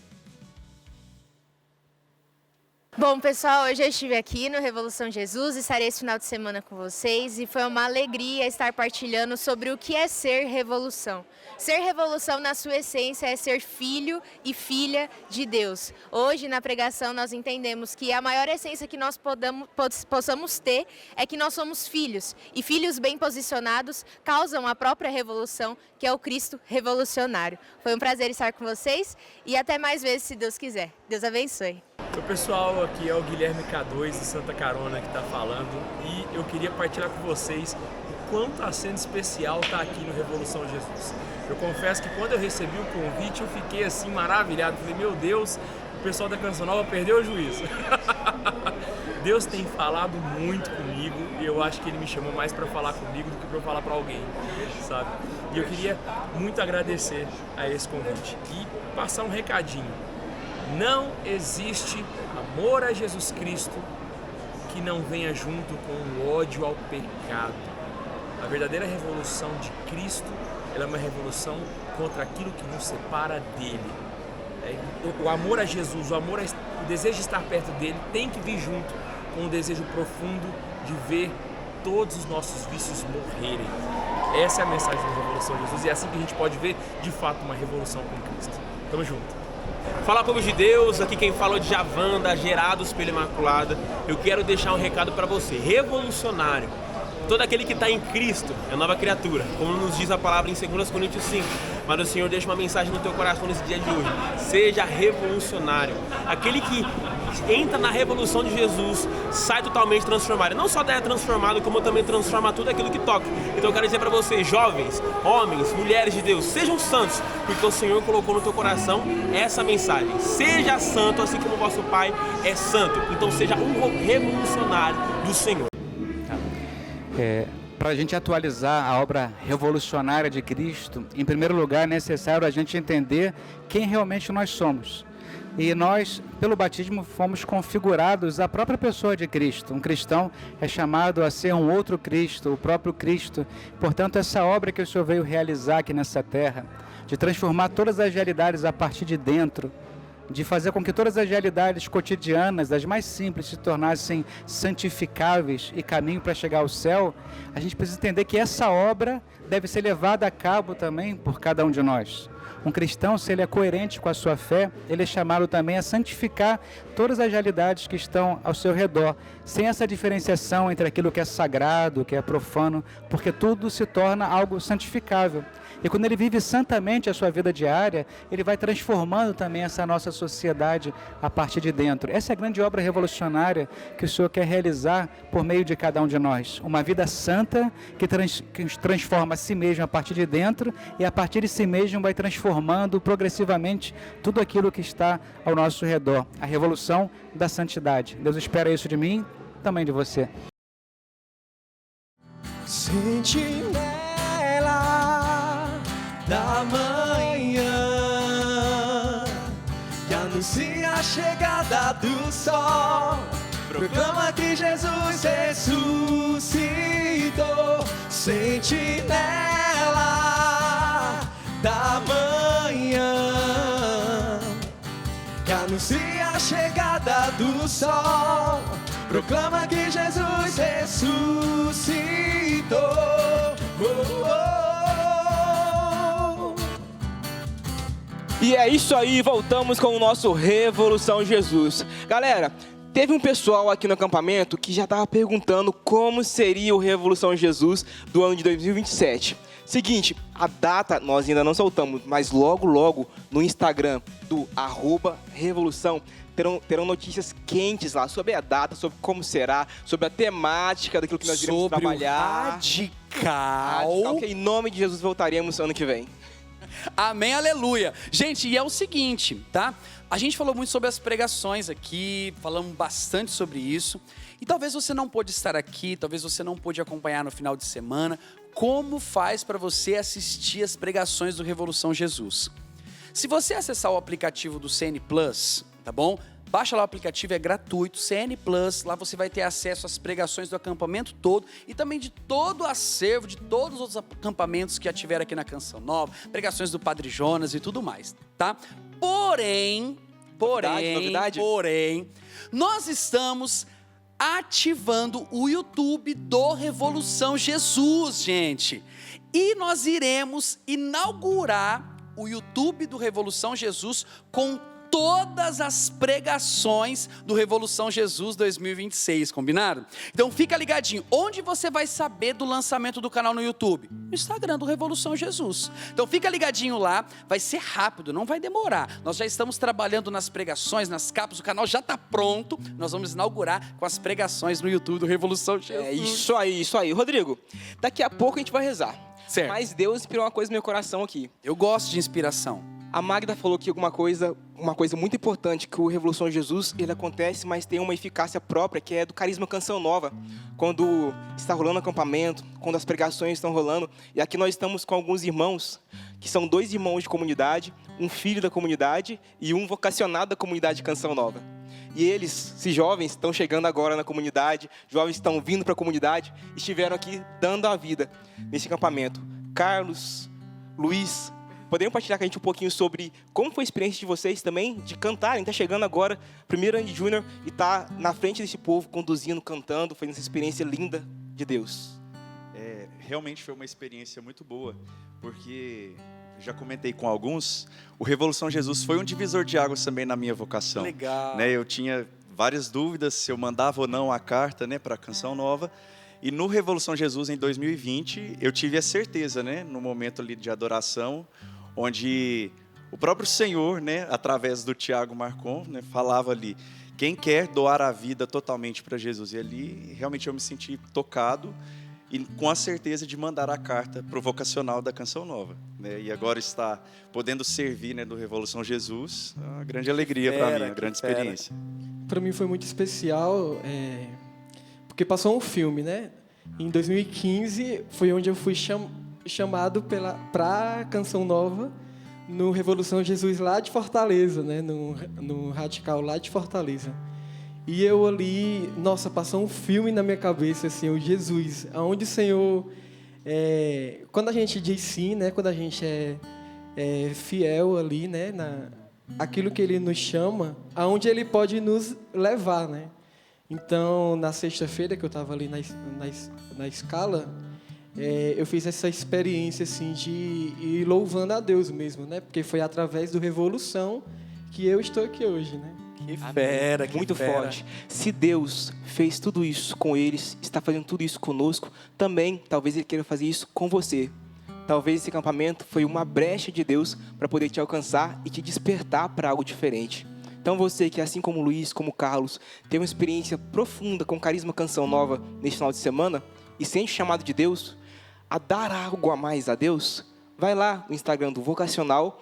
Bom, pessoal, hoje eu estive aqui no Revolução Jesus, estarei esse final de semana com vocês e foi uma alegria estar partilhando sobre o que é ser revolução. Ser revolução, na sua essência, é ser filho e filha de Deus. Hoje, na pregação, nós entendemos que a maior essência que nós possamos ter é que nós somos filhos. E filhos bem posicionados causam a própria revolução, que é o Cristo revolucionário. Foi um prazer estar com vocês e até mais vezes, se Deus quiser. Deus abençoe. Oi pessoal, aqui é o Guilherme K2 de Santa Carona que está falando e eu queria partilhar com vocês o quanto está sendo especial estar aqui no Revolução Jesus. Eu confesso que quando eu recebi o convite eu fiquei assim maravilhado, falei, meu Deus, o pessoal da Canção Nova perdeu o juízo. Deus tem falado muito comigo e eu acho que Ele me chamou mais para falar comigo do que para falar para alguém, sabe? E eu queria muito agradecer a esse convite e passar um recadinho. Não existe amor a Jesus Cristo que não venha junto com o ódio ao pecado. A verdadeira revolução de Cristo, ela é uma revolução contra aquilo que nos separa dele. O amor a Jesus, o desejo de estar perto dele tem que vir junto com o desejo profundo de ver todos os nossos vícios morrerem. Essa é a mensagem da Revolução de Jesus e é assim que a gente pode ver de fato uma revolução com Cristo. Tamo junto. Fala, povo de Deus, aqui quem fala é o Djavanda, Gerados pela Imaculada. Eu quero deixar um recado para você, revolucionário. Todo aquele que está em Cristo é nova criatura, como nos diz a palavra em 2 Coríntios 5. Mas o Senhor deixa uma mensagem no teu coração nesse dia de hoje. Seja revolucionário. Aquele que entra na revolução de Jesus sai totalmente transformado. Não só é transformado, como também transforma tudo aquilo que toca. Então eu quero dizer para vocês, jovens, homens, mulheres de Deus, sejam santos, porque o Senhor colocou no teu coração essa mensagem. Seja santo, assim como o vosso Pai é santo. Então seja um revolucionário do Senhor. Para a gente atualizar a obra revolucionária de Cristo, em primeiro lugar é necessário a gente entender quem realmente nós somos. E nós, pelo batismo, fomos configurados à própria pessoa de Cristo. Um cristão é chamado a ser um outro Cristo, o próprio Cristo. Portanto, essa obra que o Senhor veio realizar aqui nessa terra, de transformar todas as realidades a partir de dentro, de fazer com que todas as realidades cotidianas, as mais simples, se tornassem santificáveis e caminho para chegar ao céu, a gente precisa entender que essa obra deve ser levada a cabo também por cada um de nós. Um cristão, se ele é coerente com a sua fé, ele é chamado também a santificar todas as realidades que estão ao seu redor, sem essa diferenciação entre aquilo que é sagrado, que é profano, porque tudo se torna algo santificável. E quando ele vive santamente a sua vida diária, ele vai transformando também essa nossa sociedade a partir de dentro. Essa é a grande obra revolucionária que o Senhor quer realizar por meio de cada um de nós. Uma vida santa que transforma a si mesmo a partir de dentro e a partir de si mesmo vai transformando progressivamente tudo aquilo que está ao nosso redor. A revolução da santidade. Deus espera isso de mim, também de você. Sentinela da manhã que anuncia a chegada do sol, proclama que Jesus ressuscitou. Sentinela da manhã que anuncia a chegada do sol, proclama que Jesus ressuscitou. E é isso aí, voltamos com o nosso Revolução Jesus. Galera, teve um pessoal aqui no acampamento que já estava perguntando como seria o Revolução Jesus do ano de 2027. Seguinte, a data nós ainda não soltamos, mas logo no Instagram do @revolução terão notícias quentes lá sobre a data, sobre como será, sobre a temática daquilo que nós iremos trabalhar. Radical. Que em nome de Jesus voltaremos ano que vem. Amém, aleluia. Gente, e é o seguinte, tá? A gente falou muito sobre as pregações aqui, falamos bastante sobre isso. E talvez você não pôde estar aqui, talvez você não pôde acompanhar no final de semana. Como faz para você assistir as pregações do Revolução Jesus? Se você acessar o aplicativo do CN Plus, tá bom? Baixa lá o aplicativo, é gratuito, CN Plus, lá você vai ter acesso às pregações do acampamento todo e também de todo o acervo, de todos os outros acampamentos que já tiveram aqui na Canção Nova, pregações do Padre Jonas e tudo mais, tá? Porém, Porém, nós estamos ativando o YouTube do Revolução Jesus, gente. E nós iremos inaugurar o YouTube do Revolução Jesus com todas as pregações do Revolução Jesus 2026, combinado? Então fica ligadinho, onde você vai saber do lançamento do canal no YouTube? No Instagram do Revolução Jesus. Então fica ligadinho lá, vai ser rápido, não vai demorar. Nós já estamos trabalhando nas pregações, nas capas, o canal já está pronto, nós vamos inaugurar com as pregações no YouTube do Revolução Jesus. É isso aí. Rodrigo, daqui a pouco a gente vai rezar. Certo. Mas Deus inspirou uma coisa no meu coração aqui. Eu gosto de inspiração. A Magda falou aqui uma coisa muito importante, que o Revolução Jesus, ele acontece, mas tem uma eficácia própria, que é do carisma Canção Nova. Quando está rolando acampamento, quando as pregações estão rolando, e aqui nós estamos com alguns irmãos, que são 2 irmãos de comunidade, um filho da comunidade e um vocacionado da comunidade Canção Nova. E eles, esses jovens, estão chegando agora na comunidade, jovens estão vindo para a comunidade, estiveram aqui dando a vida nesse acampamento. Carlos, Luiz, poderiam partilhar com a gente um pouquinho sobre como foi a experiência de vocês também, de cantarem? Está chegando agora, primeiro ano de Júnior, e está na frente desse povo, conduzindo, cantando, fazendo essa experiência linda de Deus. Realmente foi uma experiência muito boa, porque já comentei com alguns, o Revolução Jesus foi um divisor de águas também na minha vocação. Legal. Eu tinha várias dúvidas se eu mandava ou não a carta, para a Canção Nova. E no Revolução Jesus, em 2020, eu tive a certeza, no momento ali de adoração, onde o próprio Senhor, através do Tiago Marcon, falava ali, quem quer doar a vida totalmente para Jesus. E ali, realmente, eu me senti tocado e com a certeza de mandar a carta para o vocacional da Canção Nova. E agora está podendo servir do Revolução Jesus, é uma grande alegria para mim, uma grande experiência. Para mim foi muito especial, porque passou um filme, Em 2015 foi onde eu fui chamado para a Canção Nova no Revolução Jesus lá de Fortaleza, no Radical lá de Fortaleza. E eu ali, passou um filme na minha cabeça, assim, o Jesus, aonde o Senhor, quando a gente diz sim, quando a gente é fiel ali, aquilo que Ele nos chama, aonde Ele pode nos levar, Então, na sexta-feira que eu estava ali na escala, eu fiz essa experiência assim, de ir louvando a Deus mesmo, porque foi através do Revolução que eu estou aqui hoje. Que fera, que muito fera. forte. Se Deus fez tudo isso com eles, está fazendo tudo isso conosco, também talvez Ele queira fazer isso com você. Talvez esse acampamento foi uma brecha de Deus para poder te alcançar e te despertar para algo diferente. Então você que, assim como o Luiz, como o Carlos, teve uma experiência profunda com Carisma Canção Nova neste final de semana e sente o chamado de Deus a dar algo a mais a Deus, vai lá no Instagram do Vocacional,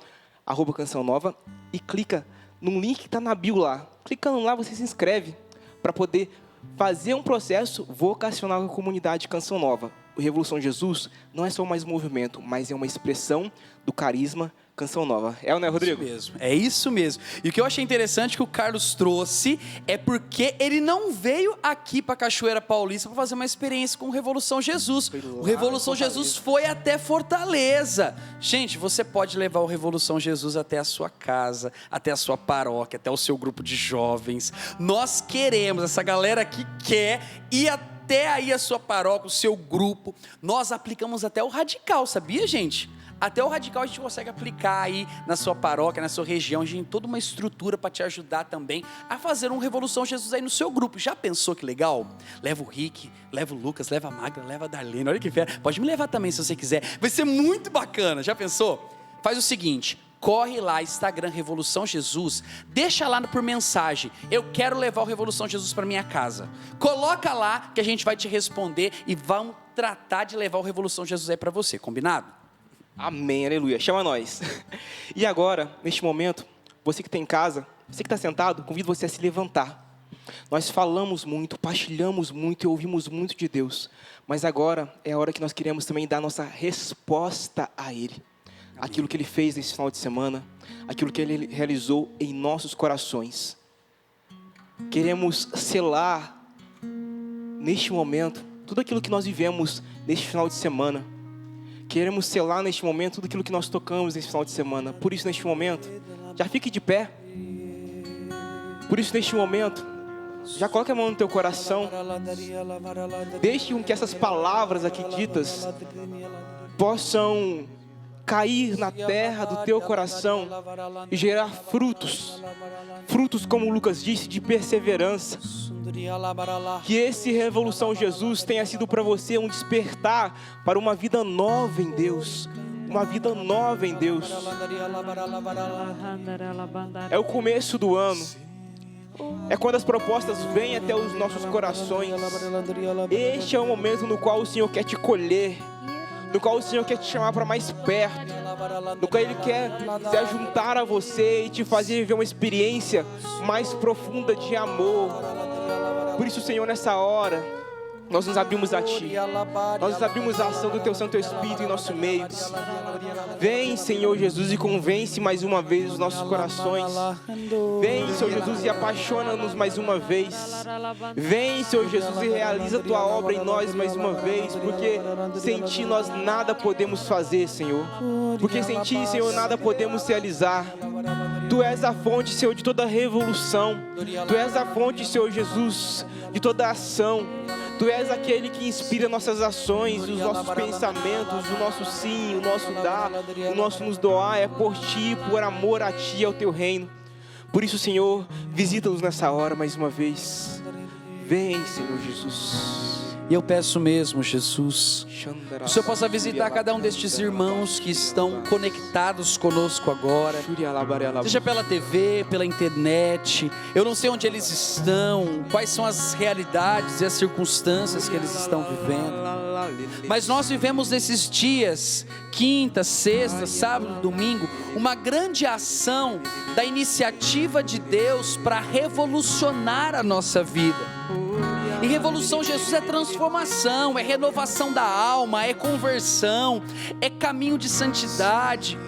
@Canção Nova, e clica num link que está na bio lá. Clicando lá, você se inscreve para poder fazer um processo vocacional com a comunidade Canção Nova. O Revolução Jesus não é só mais um movimento, mas é uma expressão do carisma Canção Nova. Não é, Rodrigo? É isso mesmo. E o que eu achei interessante que o Carlos trouxe é porque ele não veio aqui para Cachoeira Paulista para fazer uma experiência com o Revolução Jesus. O Revolução Jesus foi até Fortaleza. Gente, você pode levar o Revolução Jesus até a sua casa, até a sua paróquia, até o seu grupo de jovens. Nós queremos, essa galera aqui quer ir até aí a sua paróquia, o seu grupo. Nós aplicamos até o Radical, sabia, gente? Até o Radical a gente consegue aplicar aí na sua paróquia, na sua região. A gente tem toda uma estrutura para te ajudar também a fazer um Revolução Jesus aí no seu grupo. Já pensou que legal? Leva o Rick, leva o Lucas, leva a Magda, leva a Darlene. Olha que fera. Pode me levar também se você quiser. Vai ser muito bacana. Já pensou? Faz o seguinte, corre lá, Instagram Revolução Jesus, deixa lá por mensagem, eu quero levar o Revolução Jesus para minha casa. Coloca lá que a gente vai te responder e vamos tratar de levar o Revolução Jesus aí para você, combinado? Amém, aleluia. Chama nós. E agora, neste momento, você que está em casa, você que está sentado, convido você a se levantar. Nós falamos muito, partilhamos muito e ouvimos muito de Deus. Mas agora é a hora que nós queremos também dar nossa resposta a Ele. Aquilo que Ele fez nesse final de semana, aquilo que Ele realizou em nossos corações. Queremos selar, neste momento, tudo aquilo que nós vivemos neste final de semana. Queremos selar neste momento tudo aquilo que nós tocamos nesse final de semana. Por isso, neste momento, já fique de pé. Por isso, neste momento, já coloque a mão no teu coração. Deixe com que essas palavras aqui ditas possam cair na terra do teu coração e gerar frutos. Frutos, como Lucas disse, de perseverança. Que esse Revolução Jesus tenha sido para você um despertar para uma vida nova em Deus. Uma vida nova em Deus. É o começo do ano. É quando as propostas vêm até os nossos corações. Este é o momento no qual o Senhor quer te colher, no qual o Senhor quer te chamar para mais perto, no qual Ele quer se ajuntar a você e te fazer viver uma experiência mais profunda de amor. Por isso, Senhor, nessa hora, nós nos abrimos a Ti. Nós nos abrimos a ação do Teu Santo Espírito em nosso meio. Vem, Senhor Jesus, e convence mais uma vez os nossos corações. Vem, Senhor Jesus, e apaixona-nos mais uma vez. Vem, Senhor Jesus, e realiza a Tua obra em nós mais uma vez. Porque sem Ti nós nada podemos fazer, Senhor. Porque sem Ti, Senhor, nada podemos realizar. Tu és a fonte, Senhor, de toda revolução. Tu és a fonte, Senhor Jesus, de toda ação. Tu és aquele que inspira nossas ações, os nossos pensamentos, o nosso sim, o nosso dar, o nosso nos doar. É por Ti, por amor a Ti e ao Teu reino. Por isso, Senhor, visita-nos nessa hora mais uma vez. Vem, Senhor Jesus. E eu peço mesmo, Jesus, que o Senhor possa visitar cada um destes irmãos que estão conectados conosco agora, seja pela TV, pela internet. Eu não sei onde eles estão, quais são as realidades e as circunstâncias que eles estão vivendo, mas nós vivemos nesses dias, quinta, sexta, sábado, domingo, uma grande ação da iniciativa de Deus para revolucionar a nossa vida. E Revolução Jesus é transformação, é renovação da alma, é conversão, é caminho de santidade.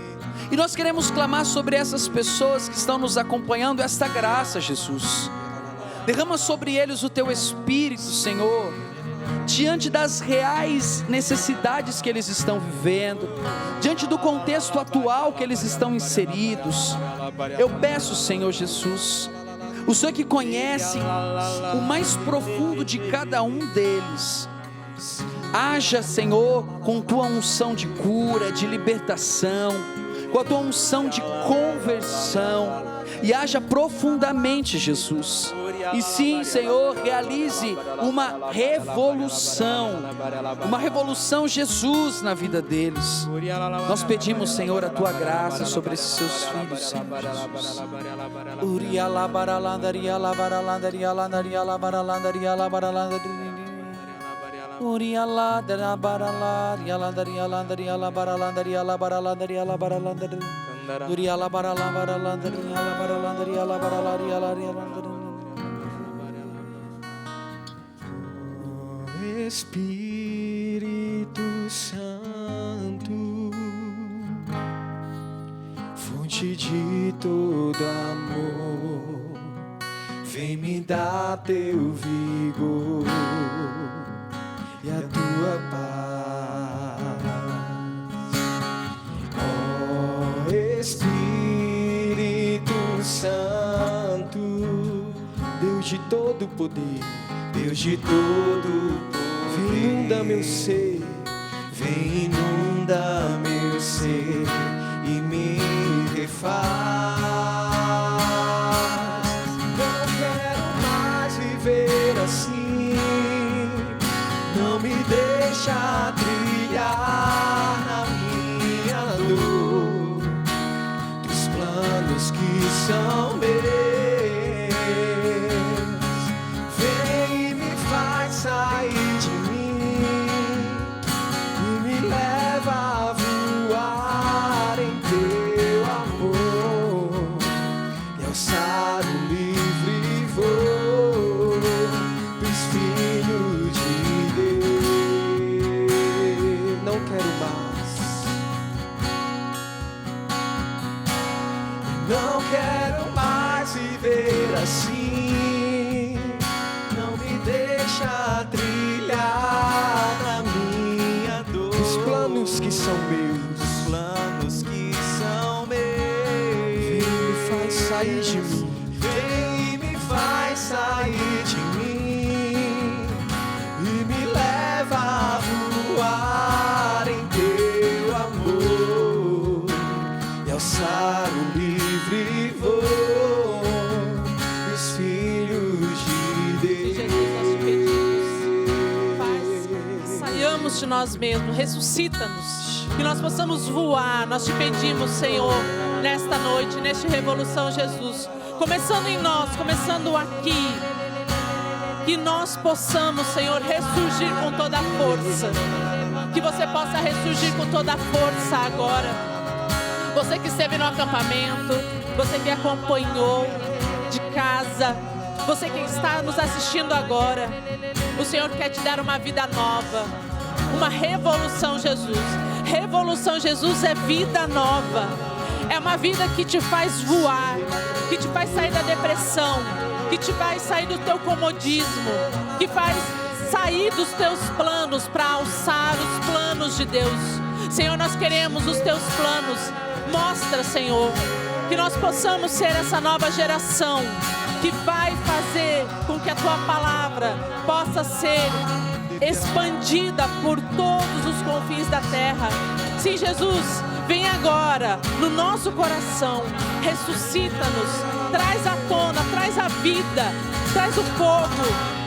E nós queremos clamar sobre essas pessoas que estão nos acompanhando esta graça, Jesus. Derrama sobre eles o Teu Espírito, Senhor, diante das reais necessidades que eles estão vivendo, diante do contexto atual que eles estão inseridos. Eu peço, Senhor Jesus, o Senhor que conhece o mais profundo de cada um deles, haja, Senhor, com Tua unção de cura, de libertação, com a Tua unção de conversão, e haja profundamente, Jesus. E sim, Senhor, realize uma revolução, Jesus, na vida deles. Nós pedimos, Senhor, a Tua graça sobre esses Seus filhos, Senhor Jesus. Espírito Santo, fonte de todo amor, vem me dar Teu vigor e a Tua paz. Ó Espírito Santo, Deus de todo poder, Deus de todo poder, vem inunda meu ser, vem inunda meu ser e me refaz. Não quero mais viver assim, não me deixa trilhar na minha dor, dos planos que são meus. Sair de mim e me leva a voar em Teu amor e alçar o livre voo dos filhos de Deus. Não quero mais, não quero mais viver assim. Deixa trilhar na minha dor, os planos que são meus, os planos que são meus. Vem e me faz sair de mim, vem e me sair de mim e me leva a voar em teu amor e alçar o livre voo dos filhos de Deus. Jesus, nós te pedimos, Pai, saiamos de nós mesmos, ressuscita-nos, que nós possamos voar. Nós te pedimos, Senhor, nesta noite, neste Revolução Jesus, começando em nós, começando aqui, que nós possamos, Senhor, ressurgir com toda a força, que você possa ressurgir com toda a força agora. Você que esteve no acampamento, você que acompanhou de casa, você que está nos assistindo agora, o Senhor quer te dar uma vida nova, uma revolução Jesus. Revolução Jesus é vida nova, é uma vida que te faz voar, que te faz sair da depressão, que te faz sair do teu comodismo, que faz sair dos teus planos para alçar os planos de Deus. Senhor, nós queremos os teus planos. Mostra, Senhor, que nós possamos ser essa nova geração que vai fazer com que a tua palavra possa ser expandida por todos os confins da terra. Sim, Jesus, vem agora no nosso coração, ressuscita-nos, traz à tona, traz a vida, traz o fogo,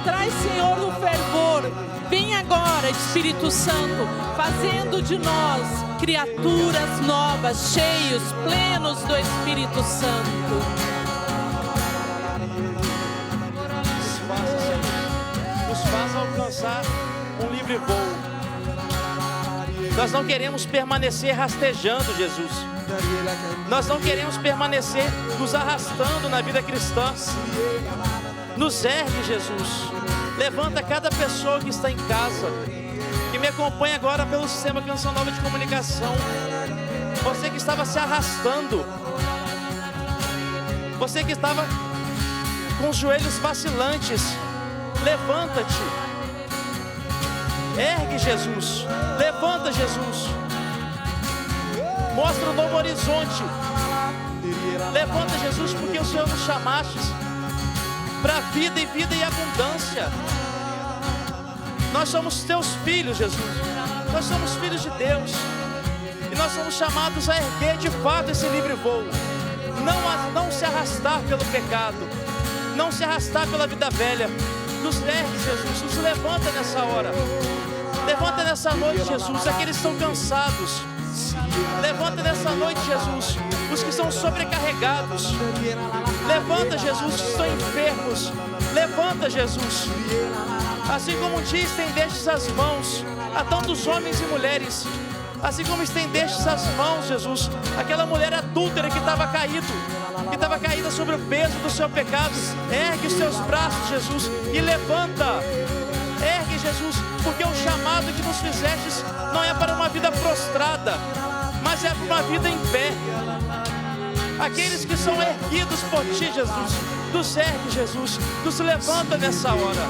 traz, Senhor, o fervor. Vem agora, Espírito Santo, fazendo de nós criaturas novas, cheios, plenos do Espírito Santo. Nos faça alcançar um livre voo. Nós não queremos permanecer rastejando, Jesus. Nós não queremos permanecer nos arrastando na vida cristã. Nos ergue, Jesus. Levanta cada pessoa que está em casa, que me acompanha agora pelo sistema Canção Nova de Comunicação. Você que estava se arrastando, você que estava com os joelhos vacilantes, levanta-te. Ergue, Jesus. Levanta, Jesus. Mostra um novo horizonte. Levanta, Jesus, porque o Senhor nos chamaste para vida e vida e abundância. Nós somos teus filhos, Jesus. Nós somos filhos de Deus. E nós somos chamados a erguer de fato esse livre voo. Não se arrastar pelo pecado. Não se arrastar pela vida velha. Nos ergue, Jesus. Nos levanta nessa hora. Levanta nessa noite, Jesus, aqueles que estão cansados. Levanta nessa noite, Jesus, os que estão sobrecarregados. Levanta, Jesus, os que estão enfermos. Levanta, Jesus. Assim como um dia estendestes as mãos a tantos homens e mulheres, assim como estendestes as mãos, Jesus, aquela mulher adúltera que estava caída sobre o peso do seu pecado. Ergue os seus braços, Jesus, e levanta. Ergue, Jesus, porque o chamado que nos fizestes não é para uma vida prostrada, mas é para uma vida em pé. Aqueles que são erguidos por ti, Jesus, nos ergue, Jesus, nos levanta nessa hora.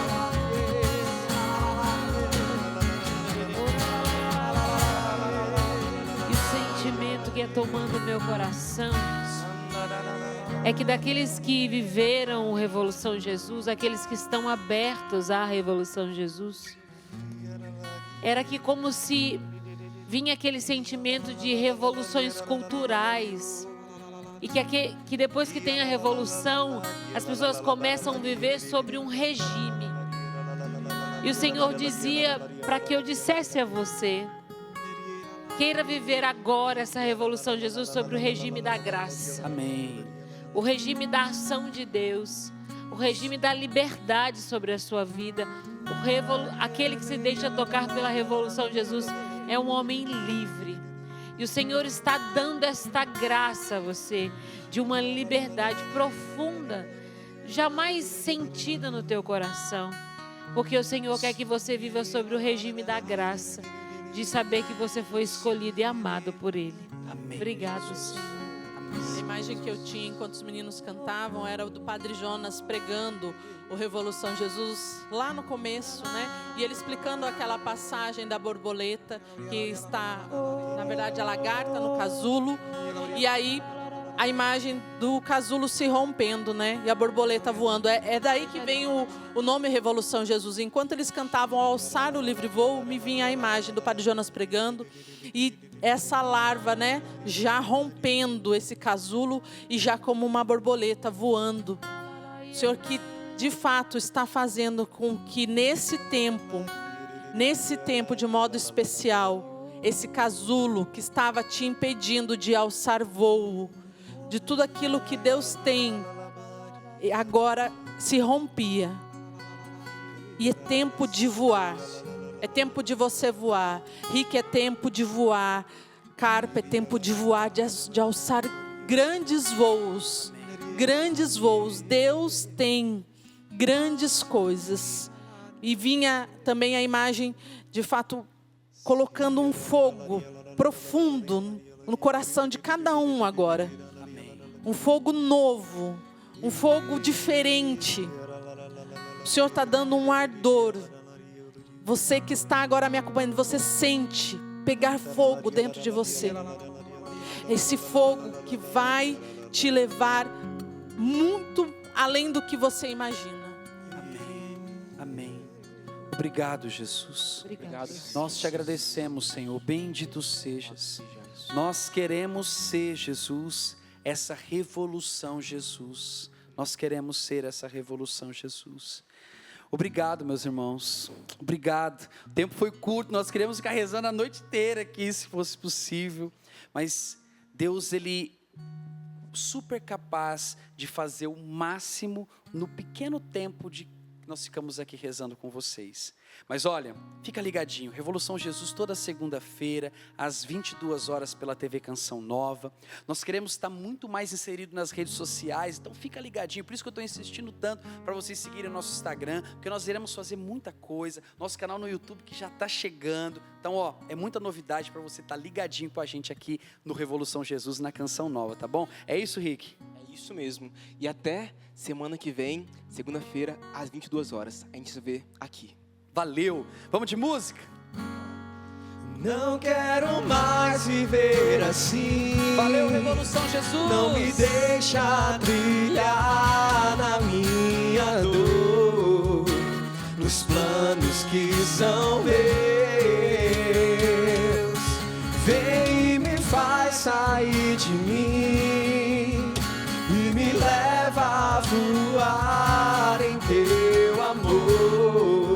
E o sentimento que é tomando o meu coração é que daqueles que viveram o Revolução Jesus, aqueles que estão abertos à Revolução Jesus, era que como se vinha aquele sentimento de revoluções culturais, e que depois que tem a revolução, as pessoas começam a viver sobre um regime. E o Senhor dizia para que eu dissesse a você: queira viver agora essa revolução, Jesus, sobre o regime da graça. Amém. O regime da ação de Deus, o regime da liberdade sobre a sua vida. Aquele que se deixa tocar pela revolução, Jesus, é um homem livre. E o Senhor está dando esta graça a você, de uma liberdade profunda, jamais sentida no teu coração. Porque o Senhor quer que você viva sobre o regime da graça, de saber que você foi escolhido e amado por Ele. Amém. Obrigado, Senhor. A imagem que eu tinha enquanto os meninos cantavam era o do Padre Jonas pregando o Revolução Jesus lá no começo, né? E ele explicando aquela passagem da borboleta que está, na verdade, a lagarta no casulo. E aí a imagem do casulo se rompendo, né? E a borboleta voando. É daí que vem o nome Revolução Jesus. Enquanto eles cantavam ao alçar o livre voo, me vinha a imagem do Padre Jonas pregando e essa larva, né? Já rompendo esse casulo e já como uma borboleta voando. O Senhor que de fato está fazendo com que nesse tempo de modo especial, esse casulo que estava te impedindo de alçar voo, de tudo aquilo que Deus tem, agora se rompia. E é tempo de voar. É tempo de você voar. Rick, é tempo de voar. Carpa, é tempo de voar, de alçar grandes voos. Grandes voos. Deus tem grandes coisas. E vinha também a imagem, de fato, colocando um fogo profundo no coração de cada um agora. Um fogo novo, um fogo diferente. O Senhor está dando um ardor. Você que está agora me acompanhando, você sente pegar fogo dentro de você. Esse fogo que vai te levar muito além do que você imagina. Amém. Obrigado, Jesus. Obrigado. Nós te agradecemos, Senhor. Bendito sejas. Nós queremos ser, Jesus, essa revolução, Jesus. Nós queremos ser essa revolução, Jesus. Obrigado, meus irmãos. Obrigado. O tempo foi curto, nós queríamos ficar rezando a noite inteira aqui, se fosse possível. Mas Deus, Ele é super capaz de fazer o máximo no pequeno tempo que nós ficamos aqui rezando com vocês. Mas olha, fica ligadinho, Revolução Jesus toda segunda-feira, às 22 horas pela TV Canção Nova. Nós queremos estar muito mais inserido nas redes sociais, então fica ligadinho. Por isso que eu estou insistindo tanto para vocês seguirem o nosso Instagram, porque nós iremos fazer muita coisa. Nosso canal no YouTube que já está chegando. Então, é muita novidade para você estar ligadinho com a gente aqui no Revolução Jesus na Canção Nova, tá bom? É isso, Rick? É isso mesmo. E até semana que vem, segunda-feira, às 22 horas. A gente se vê aqui. Valeu! Vamos de música? Não quero mais viver assim. Valeu, Revolução Jesus! Não me deixa brilhar na minha dor, nos planos que são meus. Vem e me faz sair de mim e me leva a voar em teu amor.